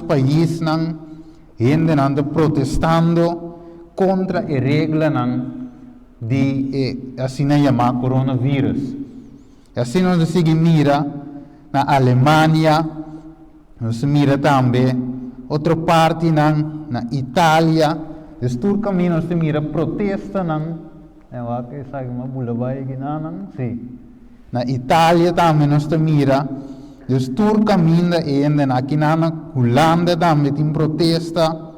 países nan gente anda protestando contra a regra nan de assim chamar coronavírus. Assim nós se mira na Alemanha, nós mira também outra parte na Itália, destur caminho nós mira protesta na Itália também nós mira destur caminho ainda aqui na Holanda também tem protesta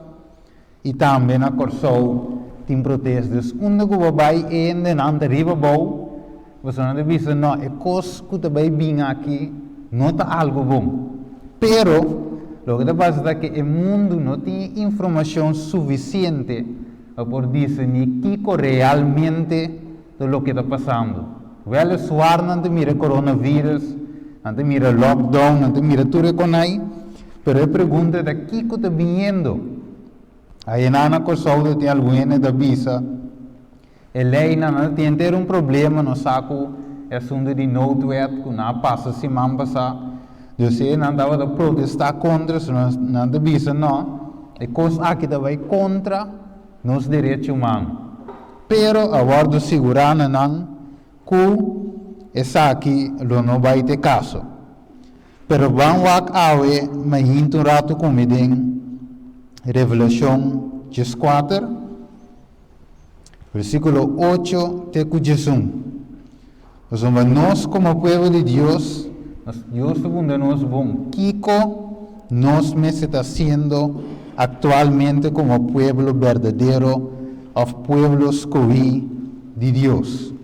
e também na Corsou tem protesta. Onde que vai ainda na riba bom, você não deve dizer não, é coisa que também vem aqui não está algo bom. Pero lo que passa é que o mundo não tem informação suficiente para dizer ni que realmente de lo que está passando. Vale suar não te mira coronavírus, não te mira lockdown, não te mira tudo com aí, pero a pergunta é que está vindo. Aí na coisa tem alguém da visa, ele não tem ter problema no saco, é assunto de noutwet que não passa semana passada. Eu sei não estava a protestar contra, não da visa não, é coisa aqui também contra nos direitos humanos. Pero agora do segurança não, que essa aqui não vai ter caso. Pero vamos a ver, mas um rato como tem Revelação 14, versículo 8 até 11. Nós como povo de Deus, Deus segundo nós bom, Kiko nos me está haciendo actualmente como pueblo verdadeiro, of pueblos escolhidos de Deus.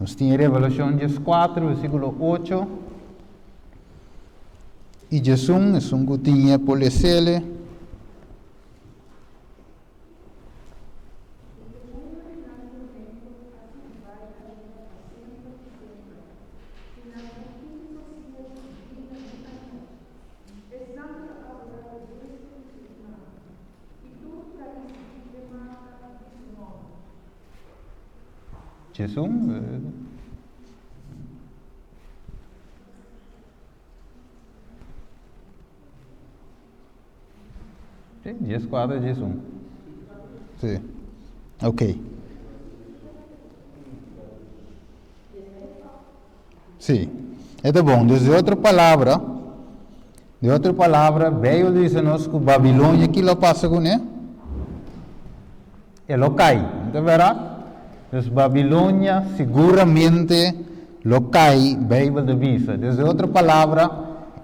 Nós temos Revelação 14, versículo 8. E Jesus é que tinha policele. Jesus? Sim, 14 é Jesus. Sim. Ok. Sim. É bom. De outra palavra, veio dizer-nos que Babilônia que lo passa com ele. Ele cai. Não é verdade? Então, Babilônia seguramente lo cai, Bíblia de vista. Desde outra palavra,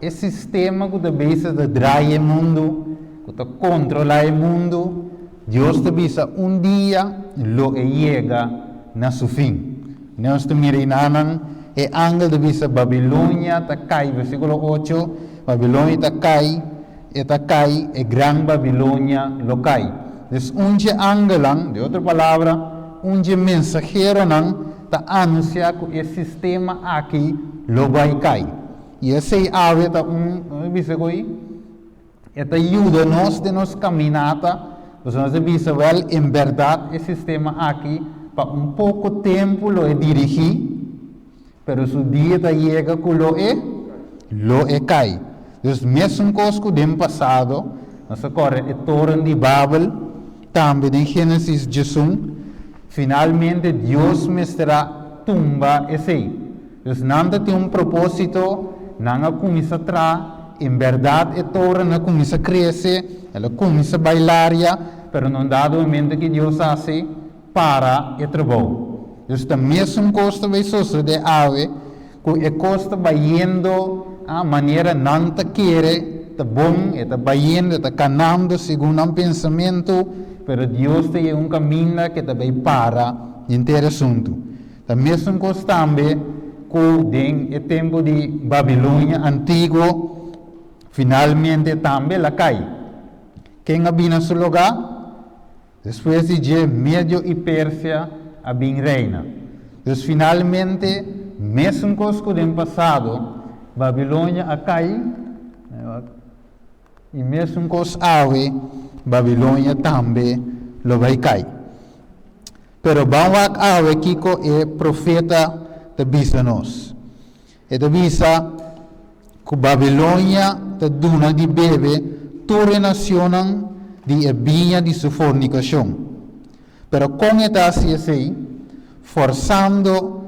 esse sistema que visa de drag o mundo, que controla o mundo, Deus te visa dia lo chega na seu fim. Nós te miramos e ángel de visa Babilônia te cai, versículo 8, Babilônia te cai, e grande Babilônia lo cai. Então, ángel, de outra palavra, mensageiro não está anunciar que esse sistema aqui lo vai cair. E esse ave está ajuda nós de nos caminhada, nós devemos ver em verdade esse sistema aqui para pouco tempo lo dirigir, pero su dia chega que lo cai. Então, mesmo coisa que tem passado, nós agora é torre de Babel, também em Gênesis 18. Finalmente, Deus me estará tumba esse. Deus não tem propósito, não começa a trazer, em verdade, a torre não começa a crescer, ela começa a bailar, mas não dá o momento que Deus faz para o trabalho. Deus também mesmo costa vai suceder ave, que a costa vai indo a maneira não te quer, está bom, está vai indo, está caminhando segundo um pensamento. Pero Deus tem caminho que também para inteiro assunto. Da mesma coisa também, que o tempo de Babilônia antigo, finalmente também lá cai. Quem habita no seu lugar? Depois de Médio e Pérsia, habita reina. Então, finalmente, mesmo coisa que tem passado, Babilônia cai, e mesmo coisa ave, Babilônia também lo vai cair. Pero vamos a ver que é profeta de visa nós. E de visa que Babilônia te duna de bebê, toda nação de ebinha de sua fornicação. Pero com esta assim, forçando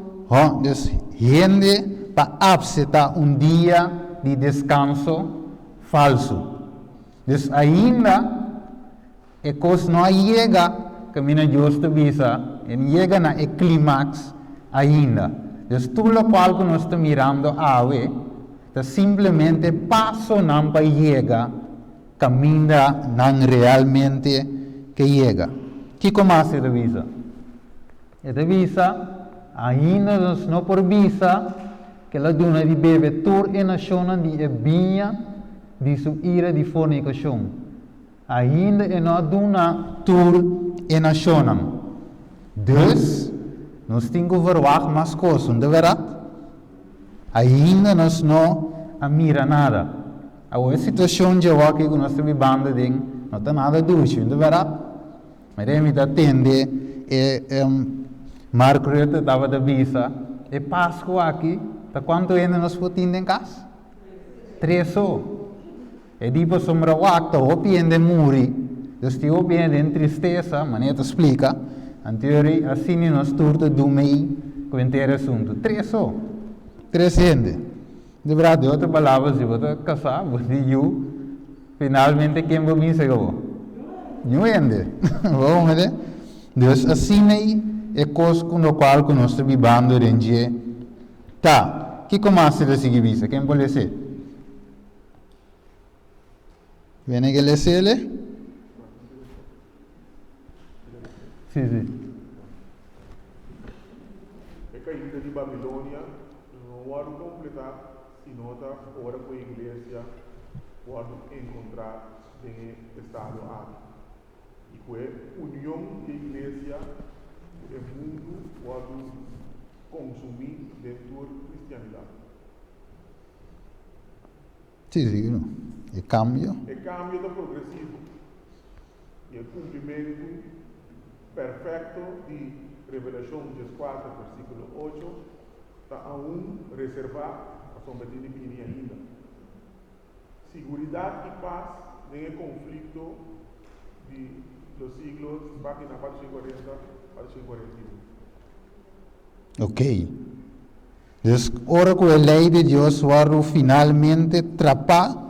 gente para aceitar dia de descanso falso. Dus ainda é coisa não chega que mina justo visa, e chega na clímax ainda. Dus tudo o qual que nós estamos mirando ave, é simplesmente passo não para chegar, caminha não realmente que chega. Que começa a visa? Esta visa ainda nós não por visa que ela dona de bebê tur e nação de ebinha de sua ira de fornicação. Ainda é não dona tur e nação. Dus, nós temos que verwacht mais coisas, não é verdade? Ainda nós não mira nada. A situação de agora que nós estamos vivendo não está nada dulce, não é verdade? Mas a gente atende Marco Rutte estava da visa e Páscoa aqui, tá quanto ainda nós podemos em casa? 3 só. E depois sombra o acto, o piende muri, dus die piende em tristeza, mas não te explica. En teoria, assim nós turta do meio com o assunto. 3 só. 3 gente. De verdade, outra palavra, se você casar, você you, finalmente quem vai vir se acabou? You gente. Vamos ver? Dus assim é coisa com o qual nós estamos vivendo hoje em dia. Tá, que começa a seguir visa? Quem pode ser? Vem que ele se ele? Sim. A caída de Babilônia não vai completar, senão a hora que a igreja vai encontrar no estado Haag. E com a união da igreja, o mundo vai consumir dentro da cristianidade. Sim, não. É cambio. É cambio da progressivo. E o cumprimento perfeito de Revelação 14, versículo 8, está aún reservado a sombra de Pini ainda. Seguridade e paz nem conflito dos siglos, página 440 para 541. Ok. Dus, ora que a lei de Deus vai finalmente trapar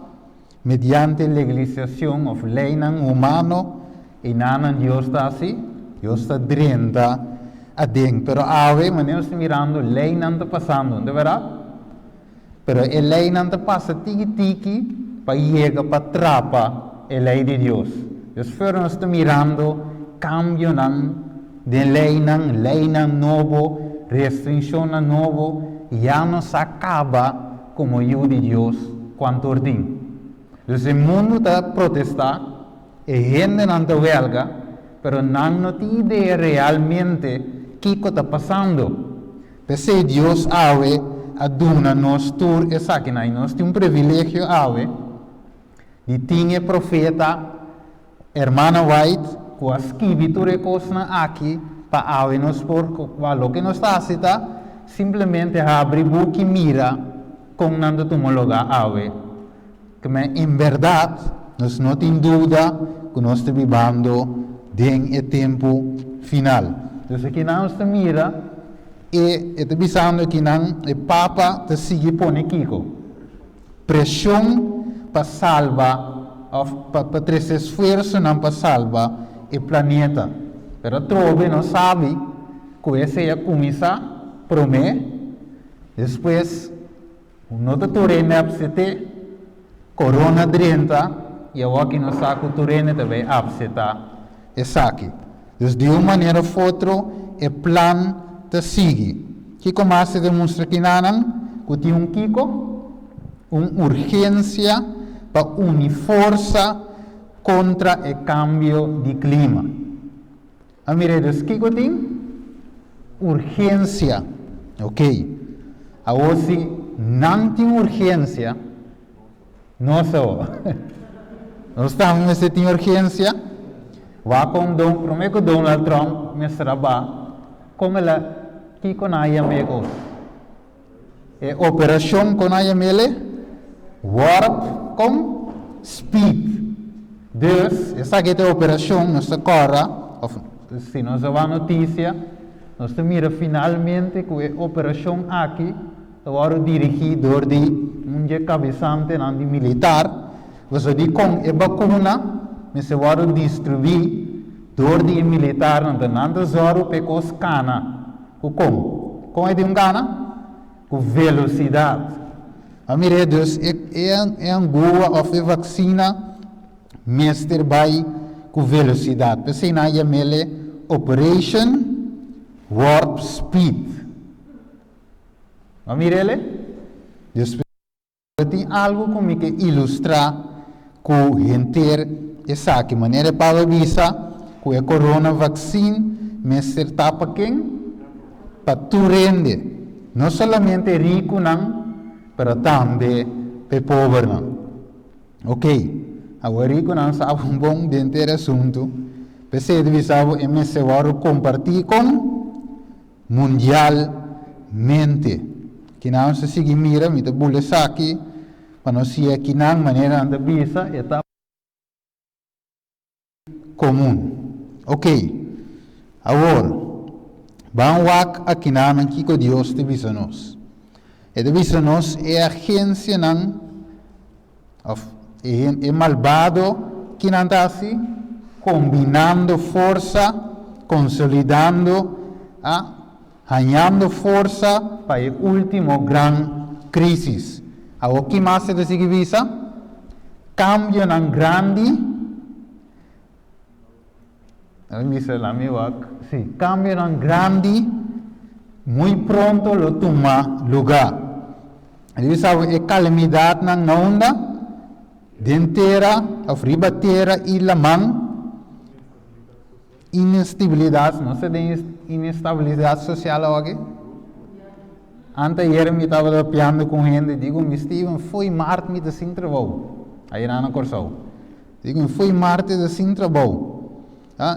mediante legalização of lei não humano e não Deus está assim, Deus está drenta a dentro. Pero ave, mas nós estamos mirando, lei não está passando, não é verdade? Pero a lei não está passando tiki para chegar para trapa a lei de Deus. Dus, nós estamos mirando, cambio não, de lei não novo, restrição não novo, já não se acaba como o de Deus quanto ordem. Dus o mundo está a protestar, e gente não está huelga, pero não tem ideia realmente o que está passando. Porque Deus ave a dona nós tur e saquinai, nós temos privilégio ave de ter profeta, hermana White, com a escritura coisa aqui, para ave nos por o que nós está cita, simplesmente abre book e mira com não tomar lugar ave. Mas em verdade, nós não temos dúvida que nós estamos vivendo em tempo final. Então, aqui nós mira e está pensando que o Papa está seguindo por Kiko. Pressão para salvar, para ter esforço para salvar o planeta. Mas trove não sabe que esse ia começar, promete, depois, não está tornando a corona 30 e eu aqui no saco turene também abseta e saque. Dus de uma maneira ou outra é plan te sigue. Que começa a demonstrar que não tem kiko, urgência para unir força contra o cambio de clima. A mire dos kiko tem urgência, ok? A hoje não tem urgência. Nós estamos nessa urgência. Vai com prometo Donald Trump, me será como ela que com a amigos. É operação com a mele warp com speed. Dus, essa aqui é a operação, nossa corra, se nós vamos a notícia, nós mira finalmente que a operação aqui, agora dirigida de um cabeçante de militar, você diz com a vacuna, mas agora distribuir door de militar, não tem zero pecos cana, com é de cana, com velocidade. A mire dus é angua of a vacina, meester by com velocidade. Pensei na mele Operation Warp Speed. A mirele? Dus tem algo como que ilustrar com gente essa que maneira para visa com a corona vaccine, meester tapa quem para tu rende, não somente rico não, mas também para pobre não. Ok. Agora rico não sabe bom dentro do assunto, pensei de visar e me se compartir com mundialmente. Que não se sigue mira, me te bule aqui, para não ser que não maneira de visa é comum. Ok. Agora, vamos aqui não aqui que Deus te visa nós. E te visa nós é a agência não é malvado que não está assim, combinando força, consolidando, ganhando força para a última grande crise. O que mais se visa? Cambio não grande, cambio não grande, muito pronto lo toma lugar. Ele sabe a calamidade não onda, dentera, of ribatera e lamang, inestabilidade, não se tem inestabilidade social aqui? Anteayer me estava piando com gente, digo, Steven, foi Marte me assim trabalhou. Aí não corso. Digo, foi Marte assim trabalhou.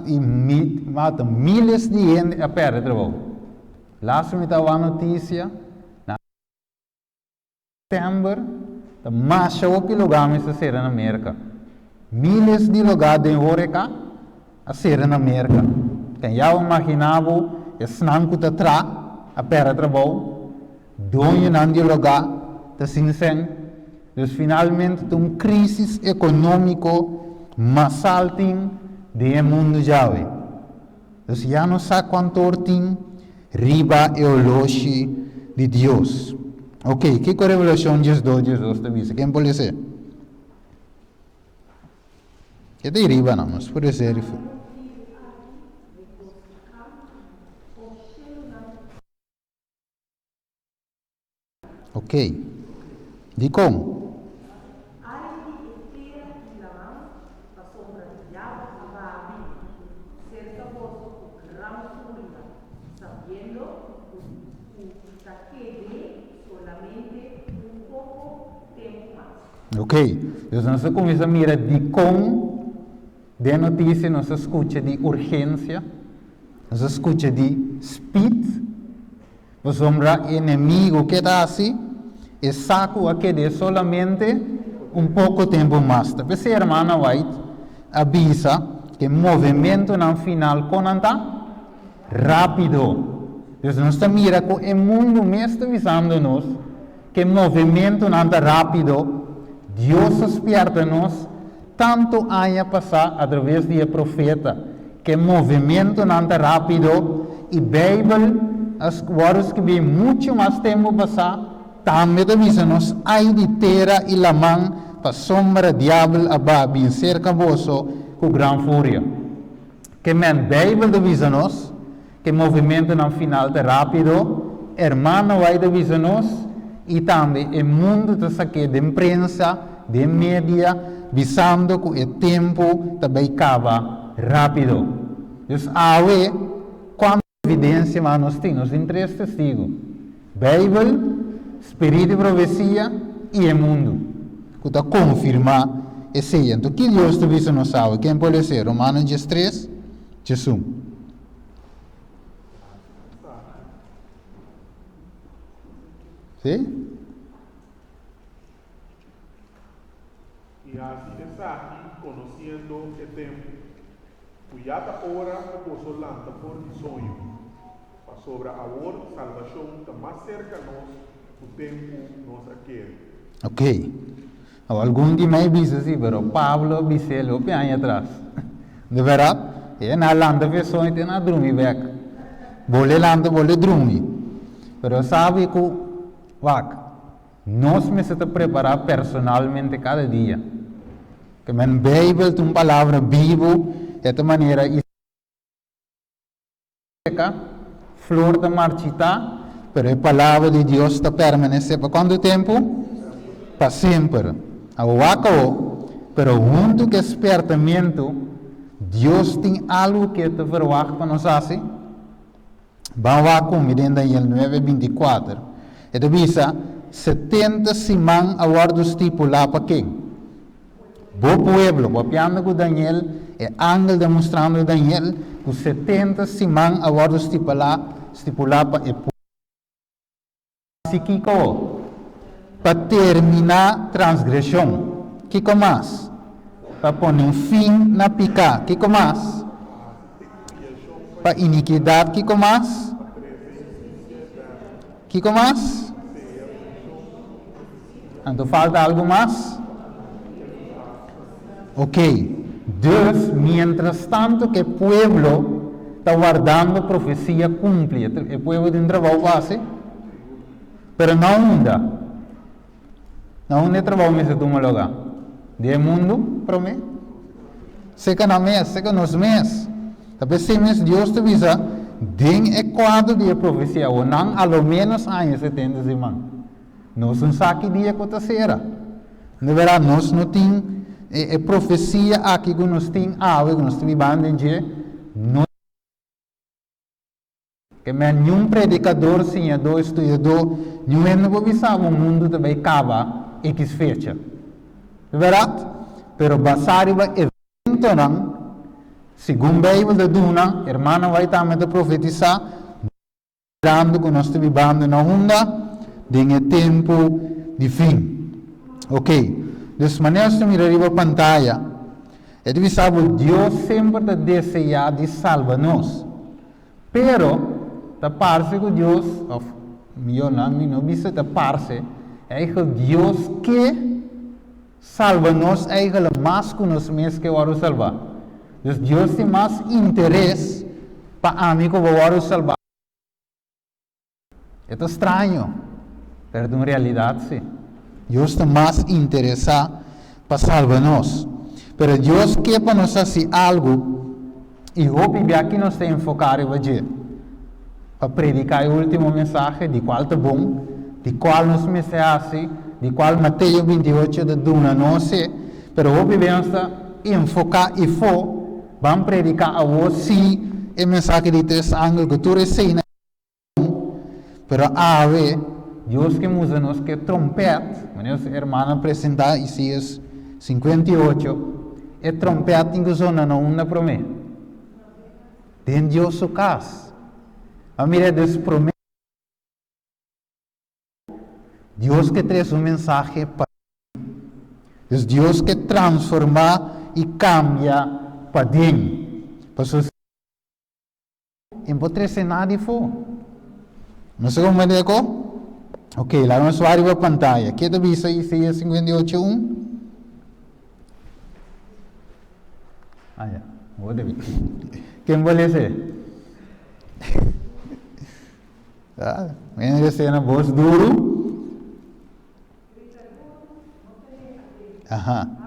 E mata milhares de gente a perder trabalho. Lá me estava a notícia, na setembro, a massa que lugar me se ser na América. Milhares de lugares de Oreca a ser na América. Quem já imaginava, é snanco de tra, a perder trabalho. Dono não de lugar, de sincero. Dus finalmente tem uma crise econômica mais alta do mundo já. Dus já não sabe quanto tem riba e o loche de Deus. Ok, que revelação Jesus te diz? Quem pode ser? Que te riba não, mas pode ser. Ok. Di como? Ok, então nós começamos a mirar de como de notícia, nós escuta de urgência, nós escuta de speed, nós vamos ver inimigo que está assim, e saco aquele solamente pouco tempo mais. Talvez a irmã White avisa que o movimento no final conta rápido. Então nós mira que o mundo mesmo está avisando-nos que o movimento não está rápido. Deus desperta-nos, tanto há passar através do profeta, que o movimento não está rápido, e a Bíblia, as coisas que vem muito mais tempo passar, também avisa-nos, há de terra e la mão, para sombra diabo ababi, cerca vosso, com grande fúria. Que a Bíblia avisa-nos, que o movimento no final está rápido, irmão vai avisa-nos, e também o mundo está aqui de imprensa, de mídia, visando que o tempo também acaba rápido. Então, quanta evidência nós temos? Em três testigos: Bíblia, Espírito de profecia e o mundo. Que está confirmar esse então, que Deus te avisa não sabe? Quem pode ser? Romanos 3, Jesus. Sim? Y así está aquí conociendo el tiempo. Cuyata hora por solanta por el sueño. Para sobra ahora salvación está más cerca nos, o tempo nos aquele. Ok. Algum de mij bisa sim, pero Pablo bisa lo pian atrás. De verdade, é na landa versões tem na drumi back. Bole landa, bole drumi. Pero sabe que, vac, nós me se preparar personalmente cada dia. Que men Bijbel, uma palavra vivo, esta maneira flor da marchita, pero a palavra de Deus está permanece por quanto tempo? Para sempre. Awakao, pero junto com espertamento, Deus tem algo que te verwacht para nós assim. Vamos lá com dentro Daniel 9:24. E divisa 70 simão a guarda estipulado para quem? Bo pueblo, o piano com Daniel, é ángel demonstrando Daniel com 70 simão a guarda estipulado para o psíquico para terminar transgressão. Que mais? Para pôr fim na pica. Que mais? Para iniquidade. Que mais? Que mais? Então falta algo mais? Ok. Deus, mientras tanto que o pueblo está guardando a profecia cumpre. O pueblo tem trabalho base, pero não anda. Não é trabalho mesmo de um lugar. De mundo, para mim. Seca na mês, seca nos mês. Tapi se mês Deus te visa, den é quadro de profecia, ou não, ao menos anos 70 irmão. Nós não sabe dia que está será. De verdade, nós não tem profecia aqui que nós tem algo que nós tem bandage, não. Que nenhum predicador, senhor, estudador, nenhum não vai visar o mundo também acaba X fecha. De verdade? Pero basado no evento não, segundo a Bíblia de Duna, a irmã vai também profetizar, dando que nós estamos vivendo na onda, de tempo de fim. Ok? Dessa maneira, se mirar a pantalla, é de visar que Deus sempre está desejando de salvar-nos. Pero, da parte que Deus, ou melhor não bisa da parte, é que Deus que salva-nos é que mais que nós mesmos que vamos salvar. Então Deus tem mais interesse para mim que vamos salvar. É estranho, mas na realidade sim. Deus está mais interessado para salvar-nos. Mas Deus quer para nós fazer algo e eu que aqui nós temos focar hoje para predicar o último mensagem de qual está bom, de qual nos mensagem, de qual Mateus 28 de Duna não sei, mas hoje vamos enfocar e vamos predicar a você o mensagem de três ângulos que tu recebes, mas a ver, Deus que usa nos que trompete, a irmã apresentar Isaías 58, e trompete em que zona não anda para mim. Tem Deus o caso. A mira Deus promete. Deus que traz mensagem para mim. Deus que transforma e cambia para dentro. Para sua não pode trazer nada de fora. Não sei como é que é? Ok, lá vamos ver a pantalla. Que é visa Isaías 58:1? Já. Vou ver. Quem vai ler? Vem descer na voz duro. Aham.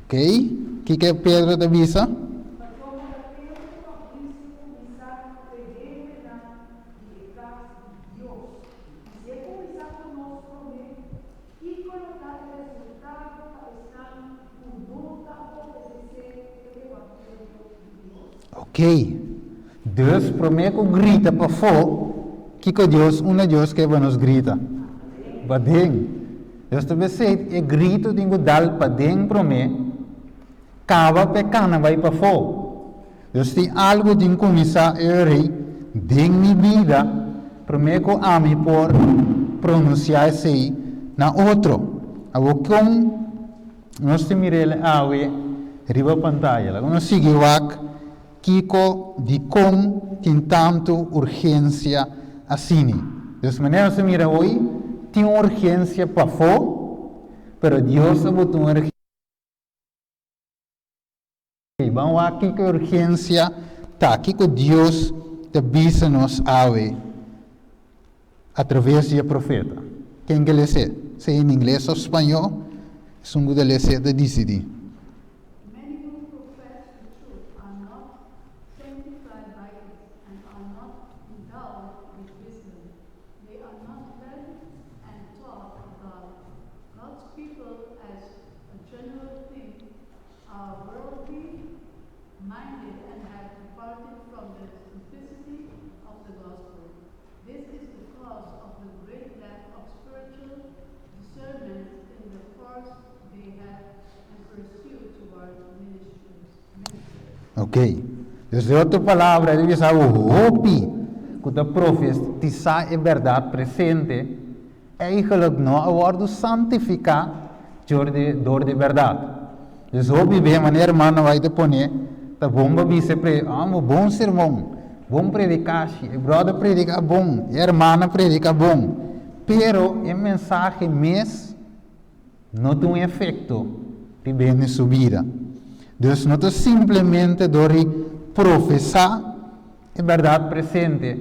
Ok. O que é Pedro da visa? Ok. Deus promete que grita para fora. Que Deus, Deus que nos grita. Para dentro. Deus também diz, é grito de dar para dentro para mim. Cava pecana vai para fora. Dus tem algo de começar a rei de minha vida, primeiro a mim por pronunciar sei na outro. Agora com nós temos riba pantalla, nós seguimos Kiko de com tem tanto urgência assim. Dus maneira se mira hoje tem urgência para fora, pero Deus botou urgência. Vamos aqui com urgência, tá aqui com Deus te avisa nos através do profeta. Quem que lê se em inglês ou espanhol, sungo de lê se de decidir. Many who profess the truth are not sanctified by it and are not endowed with wisdom. They are not led and taught of God. God's people, as a general thing, are worldly minded and have departed from the simplicity of the gospel. This is the cause of the great lack of spiritual discernment in the course they have and pursue toward ministers. Ok. Dus de outra palavra, ele diz hopi, que a profetizar é verdade presente, eigenlijk não a worden santificar door de verdade. Dus hopi bem, maneira mano vai te poner, tá bom babi se bom sermão, bom predicação, o brother predica bom, a irmã predica bom, pero a mensagem mes não tem efeito de bem na sua vida. Dus não é simplesmente dori professar a verdade presente,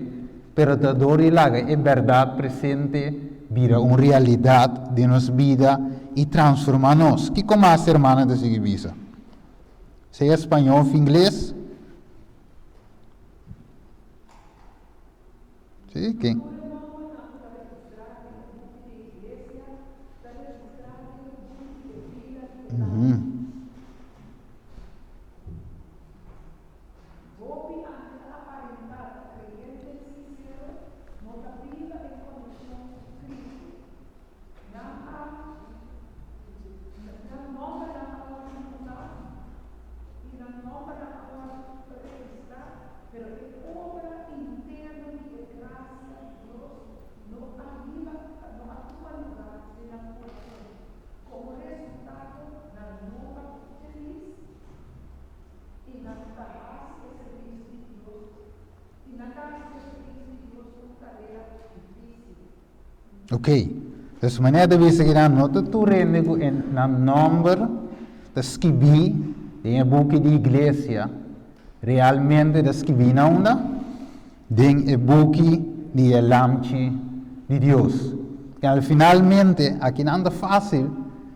pero dori laga a verdade presente vira uma realidade de nossa vida e transforma nós. Que como a irmã de seguir visa? Seja espanhol ou inglês? Sim, quem? Ok, dus meneer de wisse gedaan nota toerende en na number de skibi de boek de iglesia realmente de skibi na onda den e book de lamchi de Dios. Que al finalmente aqui não anda fácil,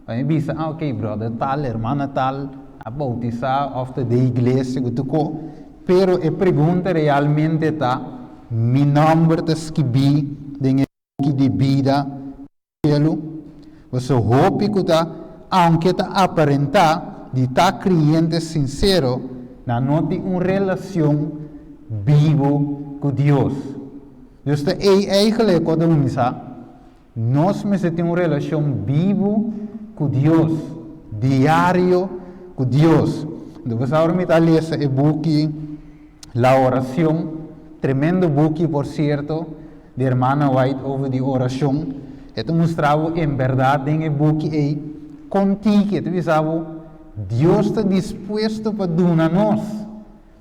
vai visa ok brother tal, hermana tal, a bautizar of de iglesia que tocou, pero a pergunta realmente está mi number de skibi den de vida pelo você hope que tá aunque tá aparentar de tá cliente sincero na não tem uma relação vivo com Deus. Dus é eigenlijk quando nós temos uma relação vivo com Deus, diário com Deus. Então você agora me está lendo o book La Oração, tremendo book por certo, de hermana White over die oração. Het mostrava em verdade em book aí contigo, het visava Deus está disposto para dar a nós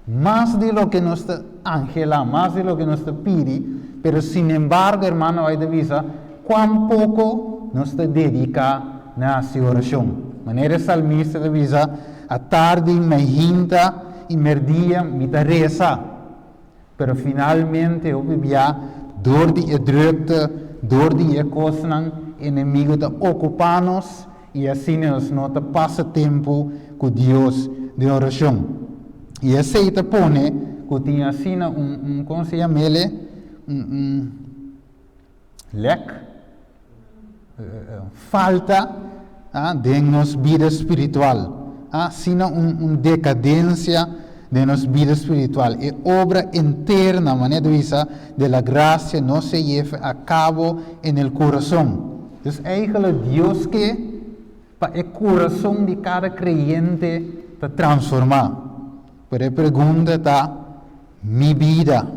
mais de lo que nos angela, mais de lo que nos pide, pero sin embargo, hermana White avisa quão pouco nos dedica na oração. Maneira salmista avisa a tarde me hinta e merdia me reza, pero finalmente eu vivia door die drukte, door die kostnaden, inimigo te ocuparnos y así nos nota passatempo con Dios de oración. Y así te pone que tiene así ¿cómo se llama ele? Falta de nuestra vida espiritual, sino una decadencia de nuestra vida espiritual. Y obra interna, manera de la gracia no se lleva a cabo en el corazón. Entonces, eigenlijk Dios que para el corazón de cada creyente te transformar. Pero a pergunta está, mi vida,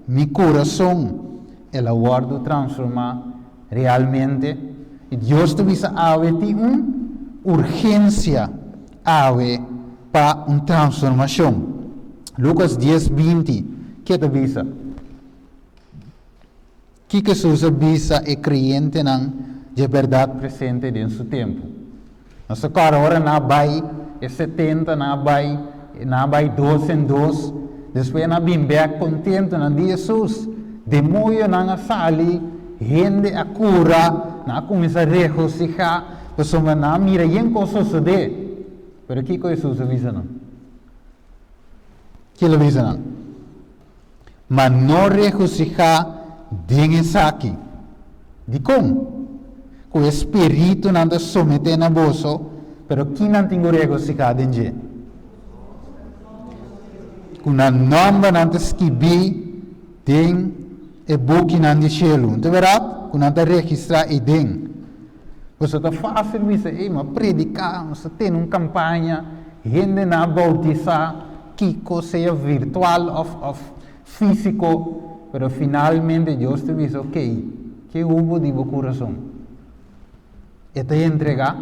mi coração, ela guarda transformar realmente. E Deus te visa ave ti urgência ave para uma transformação. Lucas 10:20, que te visa? Que Jesus avisa é crente não de verdade presente em seu tempo. Nossa cara agora na vai é 70, na vai 2 em 2. Depois na bem contente na dia Jesus. Demoio na sali, gente a cura, na começa a regocijar, pessoa na mira em coisa sucede. Pero que Jesus avisa não? Que ele avisa não? Mas não regocijar dengue aqui. De como? O espírito não está sometendo na bolsa, pero que não tem regocijar dengue. Una nome não está escrito den e book não de cielo. Não é verdade? Não está registrado e den. Você está fácil de mas predicar, você tem uma campanha, gente na bautizar, que seja virtual ou físico, pero finalmente Deus te diz, ok, que houve de meu coração? E te entregar?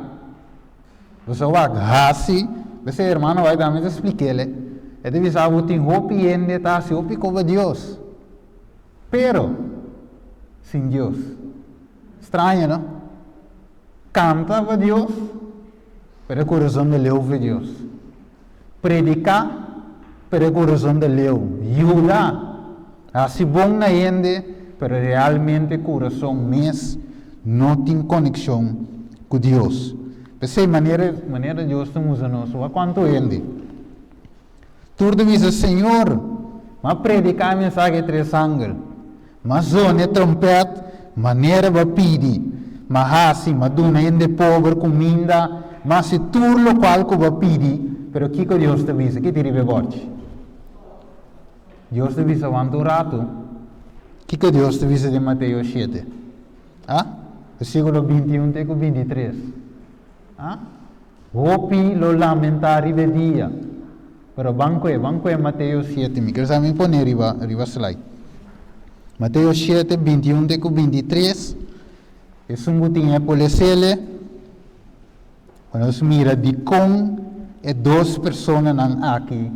Você vai assim, você irmão vai também explicar-lhe. E te diz, eu tenho hope e ainda está assim, hope com Deus. Pero, sem Deus. Estranho, não? Canta para Deus, pero o coração de leu para Deus. Predicar, pero o coração de leu. Ayudar. Assim bom na gente, pero realmente o coração mesmo não tem conexão com Deus. Pensei, maneira Deus te usa nós, quanto gente. Tudo diz, Senhor, mas predicar a mensagem de sangue, mas zona trompete, maneira vai pedir, mas assim, mas duna gente pobre, comida, mas se tudo o qual que vai pedir, pero que Deus te diz, que te ribe forte. Deus te diz quanto rato, que Deus te diz de Mateus 7, versículo 21 até 23. Hopi lo lamentari de dia. Pero banco é Mateus 7, me quero saber pôr arriba slide. Mateus 7, 21 até 23. É um botinho por ler. Quando nós mira de com e duas pessoas aqui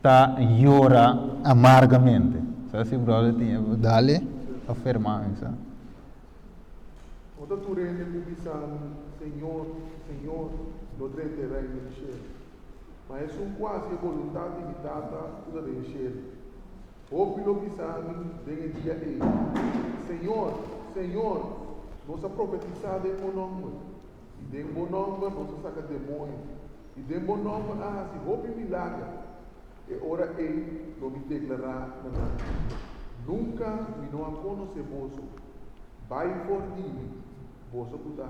tá llora amargamente. Sabe se brother tinha dale afirmar isso. Outra turene publicação, Senhor, no drente vai mexer. Mas é quase vontade limitada da mexer. O pilo pisando dentro dia aí. Senhor, nossa profetizada é bom nome. E de bom nome nossa saca demônio. E de bom nome se houve milagre. E ora ele não me declarar nada. Nunca me não conhece vosso. Vai por mim. Vosso puta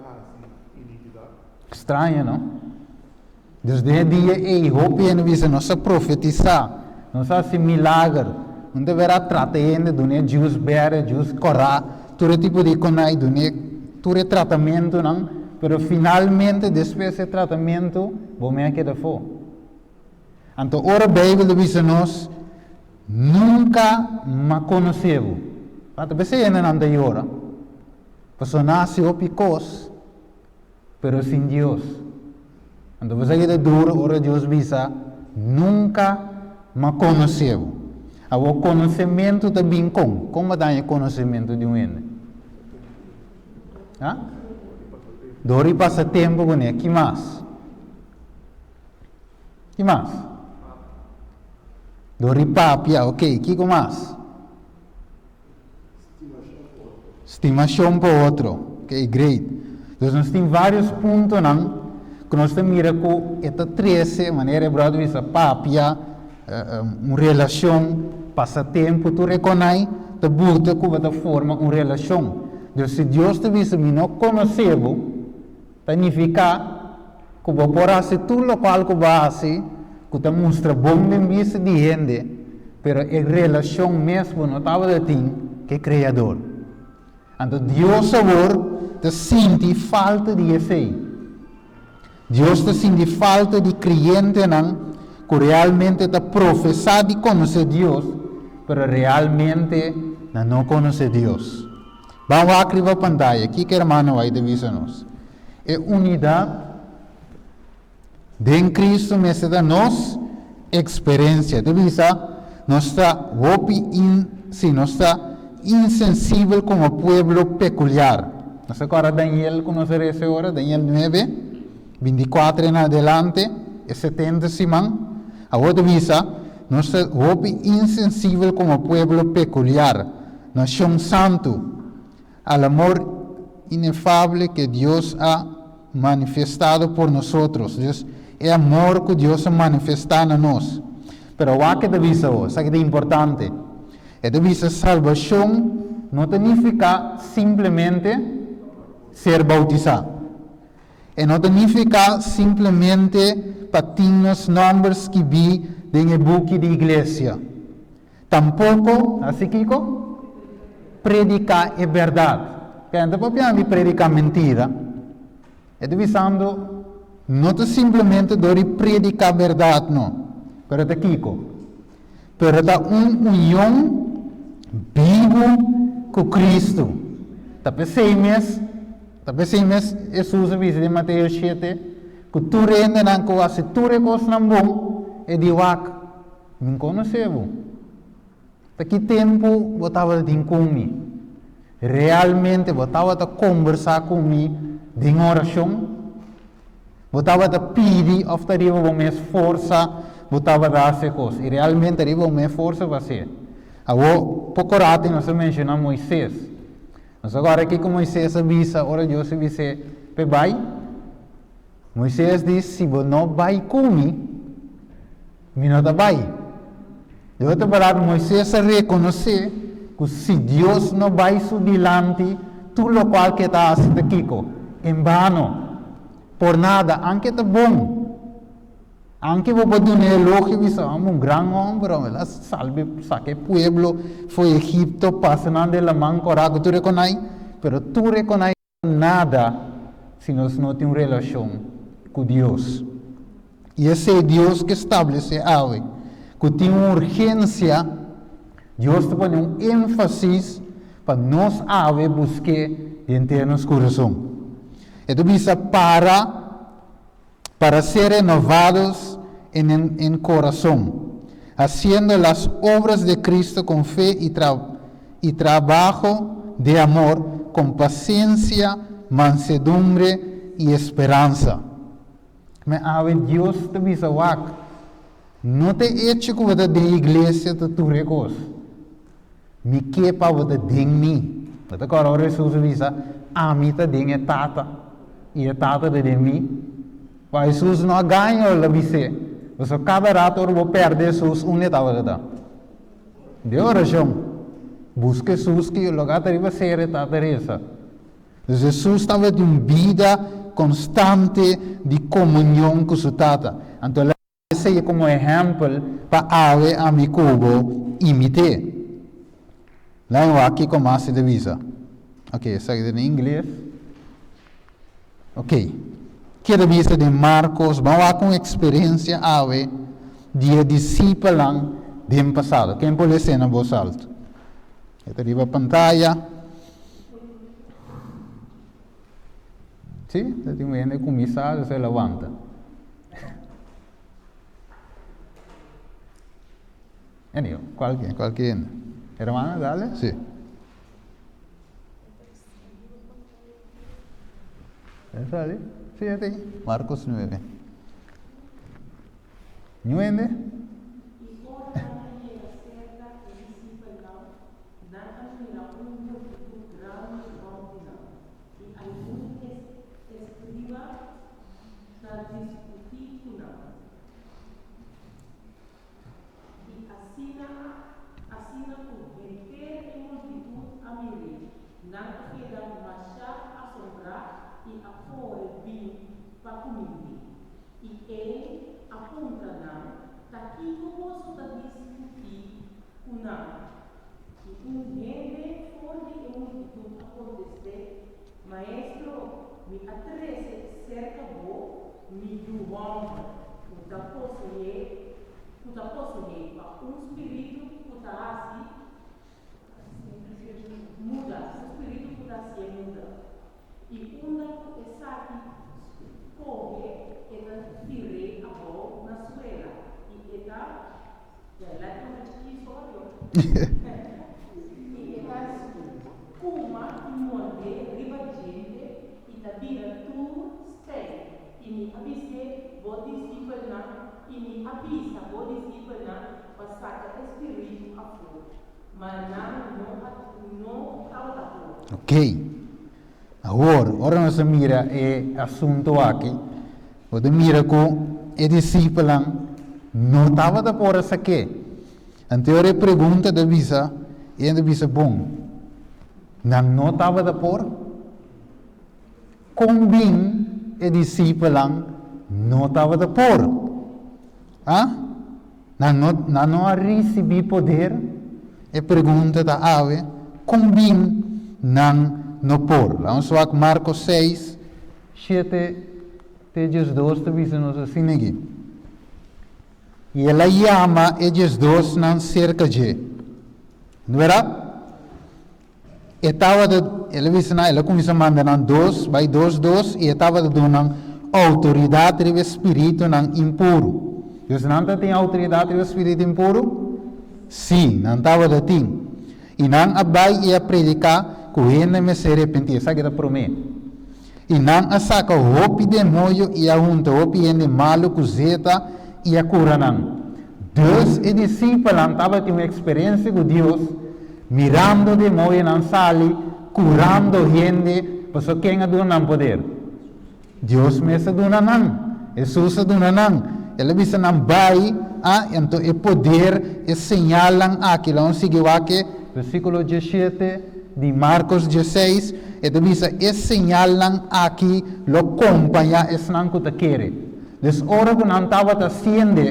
iniquidade. Estranho, não? Desde o dia hope e visa nossa profetizar, nossa se milagre, não deverá tratar ainda do né jus bera, jus corá, todo tipo de conai do né, todo tratamento não, pero finalmente depois desse tratamento, vou me aqui da fo. Então ora Bíblia visa nós nunca me conheceu. Até você ainda não tem ora. Pessoa nasce opicos, pero sem Deus. Então você que é duro, ora Deus visa, nunca me conheceu. O conhecimento também como dá o conhecimento de um ente? Dori passa tempo com ele, que mais? Que mais? Dori papia, ok, que mais? Estimação para outro, ok, great. Então nós temos vários pontos, não? Que nós temos com esta 13 maneira brother visa papia, uma relação, passatempo, tu reconhece, tu busca como tu forma uma relação. Então se Deus te visa me não conheceu, significa que vou por assim tudo o qual que vai assim, que te mostra bom de vista de gente, pero a relação mesmo não estava de ti, que é Criador. Então Deus sabor te sente falta de esse. Deus te sente falta de cliente não, que realmente está profesado y conoce a Dios, pero realmente no conoce a Dios. Vamos a escribir pantalla, aquí que hermano va a divisarnos. Es unidad de Cristo me da nos experiencia. Divisa, no está no está insensible como pueblo peculiar. No sé ahora Daniel conocer esa hora, Daniel 9, 24 en adelante, es 70 simán. Ahora divisa, no está insensible como pueblo peculiar, nación santo, al amor inefable que Dios ha manifestado por nosotros. Dios, el amor que Dios ha manifestado en nosotros. Pero ¿qué que divisa hoy? ¿Qué es importante? Es divisa salvación no significa simplemente ser bautizado. Y no significa simplemente patinos nombres que vi en el buque de iglesia. Tampoco, así Kiko, predicar es verdad. Gente, para predicar mentira. Es divisando, no es simplemente de predicar verdad, no. Pero es Kiko. Pero es una unión vivo con Cristo. Tapi 6 meses, Jesús dice de Mateo 7, que tu rende nan ko se tu recos nan bom, e di wak, min conhecebo. Daqui tempo, botava de comigo. Realmente, botava de conversar comigo, de oração, botava de pedir, of de riba bom mais força, botava de fazer coisas. E realmente, riba bom mais força vai ser. Agora, pouco rato, nós mencionamos Moisés. Mas agora aqui com Moisés avisa, ora Deus avisa, vai. Moisés disse, se você não vai comigo, não vai. Eu te falar, Moisés reconhecer que se Deus não vai delante, tudo o qual que está haciendo aqui, em vano, por nada, aunque está bom. Aunque vos podés dar elogio, un gran hombre, ¿verdad? Salve, saque pueblo, fue Egipto, pasando de la mano coraje, tú reconoces, pero tú reconoces nada si no tienes una relación con Dios. Y ese Dios que establece ave, que tiene una urgencia, Dios te pone un énfasis para nos ave busque en nuestro corazón. Entonces, para ser renovados en corazón, haciendo las obras de Cristo con fe y trabajo de amor, con paciencia, mansedumbre y esperanza. Me ave Dios te visa wak. No te eche como de iglesia de tu recos. Mi kepa de mí. Dat ik ahora Jesús visa, a mí te dinge tata. Y el tata de mí. Mas Jesus não ganha o vice. Você cada rato vou perder Jesus unidade. De oração. Busque Jesus que o lugar deve ser a Teresa. Jesus estava de uma vida constante de comunhão com sua tata. Então, ele seja como exemplo para ave a mi cubo imite. Lá eu aqui começo de visa. Ok, segue em inglês. Ok. Queda vista de Marcos, vamos com experiência ave de discípulos do passado. Quem pode ser na voz alta? Esta arriba a pantalla. Sim, já tem gente começar, se levanta. Anyway, qualquer. Hermana, dale? Sim. ¿Está ahí? Sí, está ahí. Marcos 9. ¿9? Maestro, mi atrese cerca vos, mi duvam, da posse puta possuir espírito puta assim muda, o espírito puta assim muda. E quando essa aqui corre, ela vira a boa na suela e ela lá tem uma história. E ela uma monte riba gente e da vira tudo stay. E me avise vou discípulo na e me avisa vou discípulo na passar o espírito a fora. Mas não falta fora. Ok. Agora nós mira o assunto aqui. Você mira com o discípulo não estava da por essa aqui. Então a pergunta da visa e a visa bom. Não estava da por? Combin o discípulo não estava da por. Não recebi poder. A pergunta da ave combin não por. Vamos lá Marcos 6, 7, 12, visa-nos assim aqui. E ela chama esses dois não cerca de. Não era? Ela começa a mandar dois, vai dois, e estava dando autoridade do espírito não impuro. Deus não tem autoridade do espírito impuro? Sim, não estava da tim. E não abai e a predicar que ele me se arrepentir, sabe que promete. E não a saca o hopi de moio e a junta hopi de malo cuzeta e a cura não. Deus e discípulos estavam tendo uma experiência com Deus, mirando de moio não sali, curando gente, porque quem não poder. Deus me se dona não, Jesus se dona não. Ele disse não vai, então o poder e señalan aqui, vamos seguir aqui, versículo 17 de Marcos 16, ele dice, e señalan aqui, lo acompanha, es não que te quer. Des ora que não estava haciendo,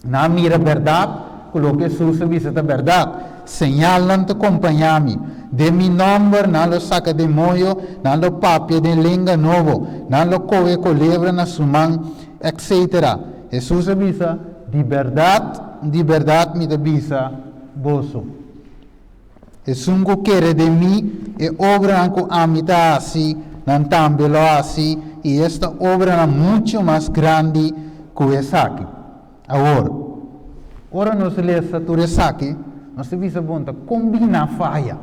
não mira verdade, que lo que Jesus dice é verdade, señalan te acompanhar-me. De mi nombre, não lo saca de moio, não lo papia de língua novo, não lo coe colebra na sua mão, etc. Jesus dice, de verdade me dice, vosso. Jesus que quer de mim, e obra com a mitad assim, não também lo assim, e esta obra é muito mais grande que essa aqui. Agora nós lemos tudo essa aqui, nós vemos a combina falha.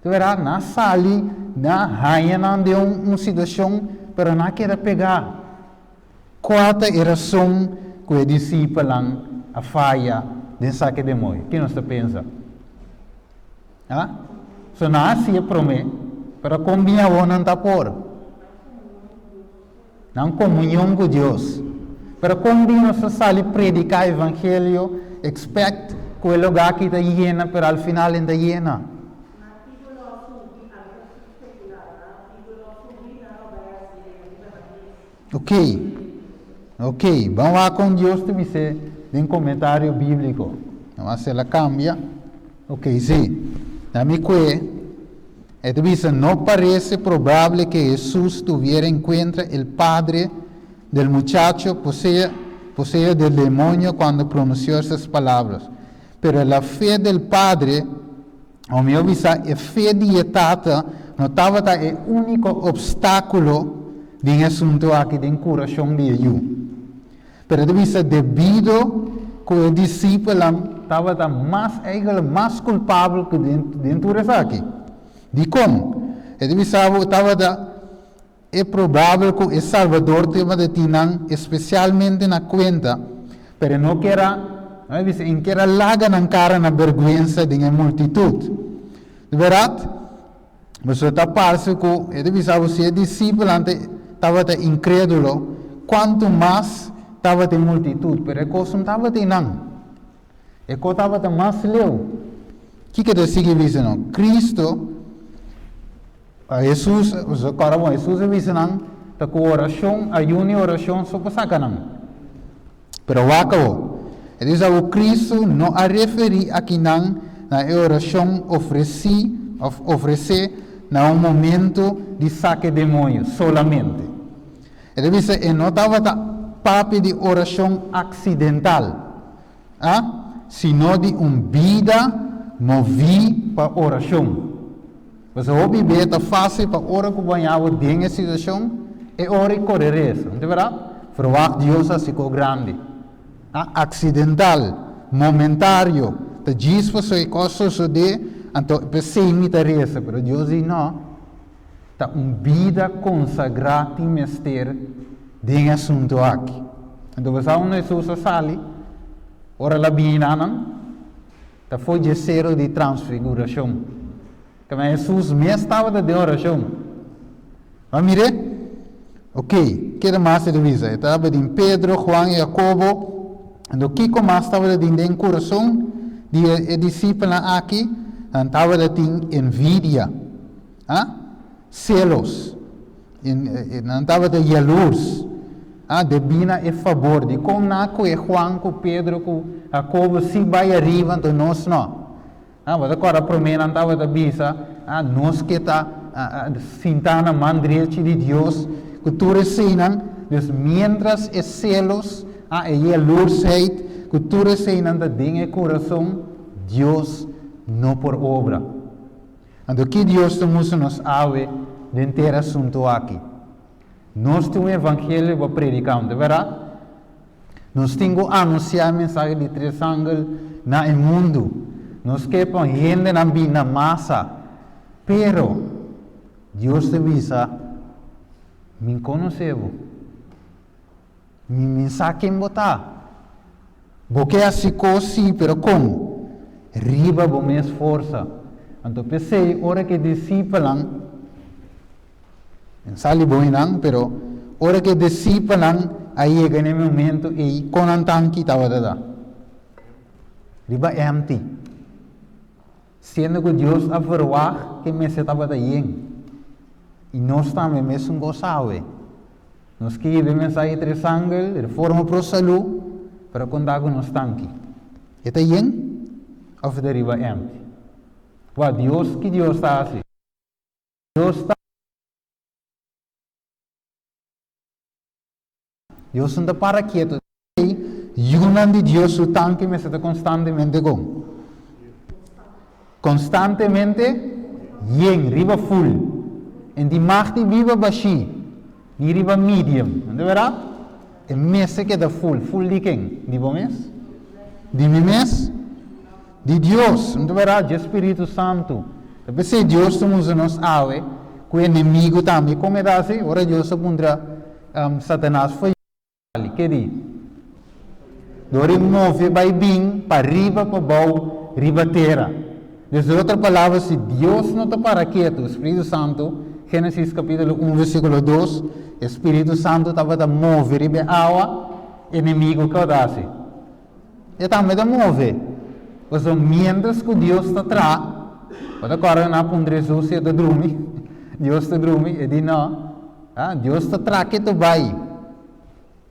Tu verá, na sali, na raia, não de uma situação, mas não quer pegar. Quarta razão que o discípulo a falha de saque de moio. O que nós pensa? So não assim promete, para combinar o não está por. Não comunhão com Deus. Para combinar se sali predicar o evangelho, expect que o lugar que está llena, pero al final está llena. Ok, vamos lá com Deus te dizer em comentário bíblico. Vamos se ela cambia. Ok, sim. A mim que dice, no parece probable que Jesús tuviera en cuenta el padre del muchacho poseído del demonio cuando pronunció esas palabras. Pero la fe del padre, o me avisa, la fe dietata, no estaba el único obstáculo de asunto aquí de corazón de ellos. Pero dice, debido que el discípulo estaba más culpable que dentro de aquí. De como? Ele estava é provável que o Salvador tenha de tirar especialmente na conta, pero não queira larga na cara na vergonha de multitud. De verdade, você está parece que ele disse se é discípulo estava incrédulo, quanto mais estava de multitud, pero a coisa não estava de não. A coisa estava mais leu. O que ele sigue dizendo? Cristo Jesus disse não, que oração, ayuno e oração só para sacar não. Pero acabou. Ele diz que Cristo não a refere aqui não na oração oferecer na momento de saque demônio solamente. Ele disse que não estava papi de oração acidental, sino de vida movi para oração. Você ouve bem, é fácil para orar com banhado dentro da situação, e orar e correr isso, não é verdade? Verwacht Deus assim com grande, acidental, momentário, te diz para sua coisa suceder, então pensei imitar isso, mas Deus diz não, tá vida consagrada e mestre dentro assunto aqui. Então você não é só sali, ora la binanan, tá foi de zero de transfiguração. Como Jesus mesmo estava de oração. Mas mire, ok, que mais de visa? Estava em Pedro, Juan e Jacobo. Então, que mais estava de coração de discípulos aqui? Estava de envidia, celos, estava de jealous, de bina e favor. De como naco e Juan, com Pedro, com Jacobo, se vai arriba, então nós não. Mas agora para mim não estava da bisa, nós que está sentando a mão direita de Deus, que tu recebem, dus mientras é celos, e luz-heid, que tu recebem da dentro do coração, Deus não por obra. Então que Deus temos nos ave dentro do assunto aqui. Nós temos o evangelho para predicar, de verdade? Nós temos que anunciar a mensagem de três ângulos no mundo. Nós queremos gente na massa, pero Deus te avisa, me conheceu, me saquem botar, porque assim coisa, pero como? Riba bom me esforça. Então pensei, hora que discípulos, sali bom não, pero hora que discípulos aí chega no momento e com um tanki estava dada, riba empty. Sendo que Deus averwag que me estava daí. E nós também mesmo gostamos. Nós queremos mensagem de sangue, de forma para a saúde, para contar com nós tanque. É daí? Ou de riba empty? Deus, que Deus está assim? Deus está. Deus não está para quieto. E o de Deus, o tanque me está constantemente com. Constantemente riba full. En die mag die viva bashi, die riba medium. Não é verdade? E mês que é full de quem? De bom mês? De mim mês? De Deus, não é verdade? De Espírito Santo. Depois se Deus temos nos ave, com o inimigo também, como é assim? Ora Deus aponta Satanás foi que diz? Dori move vai bem para riba para bau, riba terra. De outra palavra, se Deus não está para quieto, o Espírito Santo, Gênesis capítulo 1, versículo 2, o Espírito Santo estava a mover a água, inimigo que dá assim. E também a mover. Mas mientras que Deus está atrás, quando agora na ponta Jesus está dormindo, Deus está dormindo, e diz não, Deus está atrás que tu vai.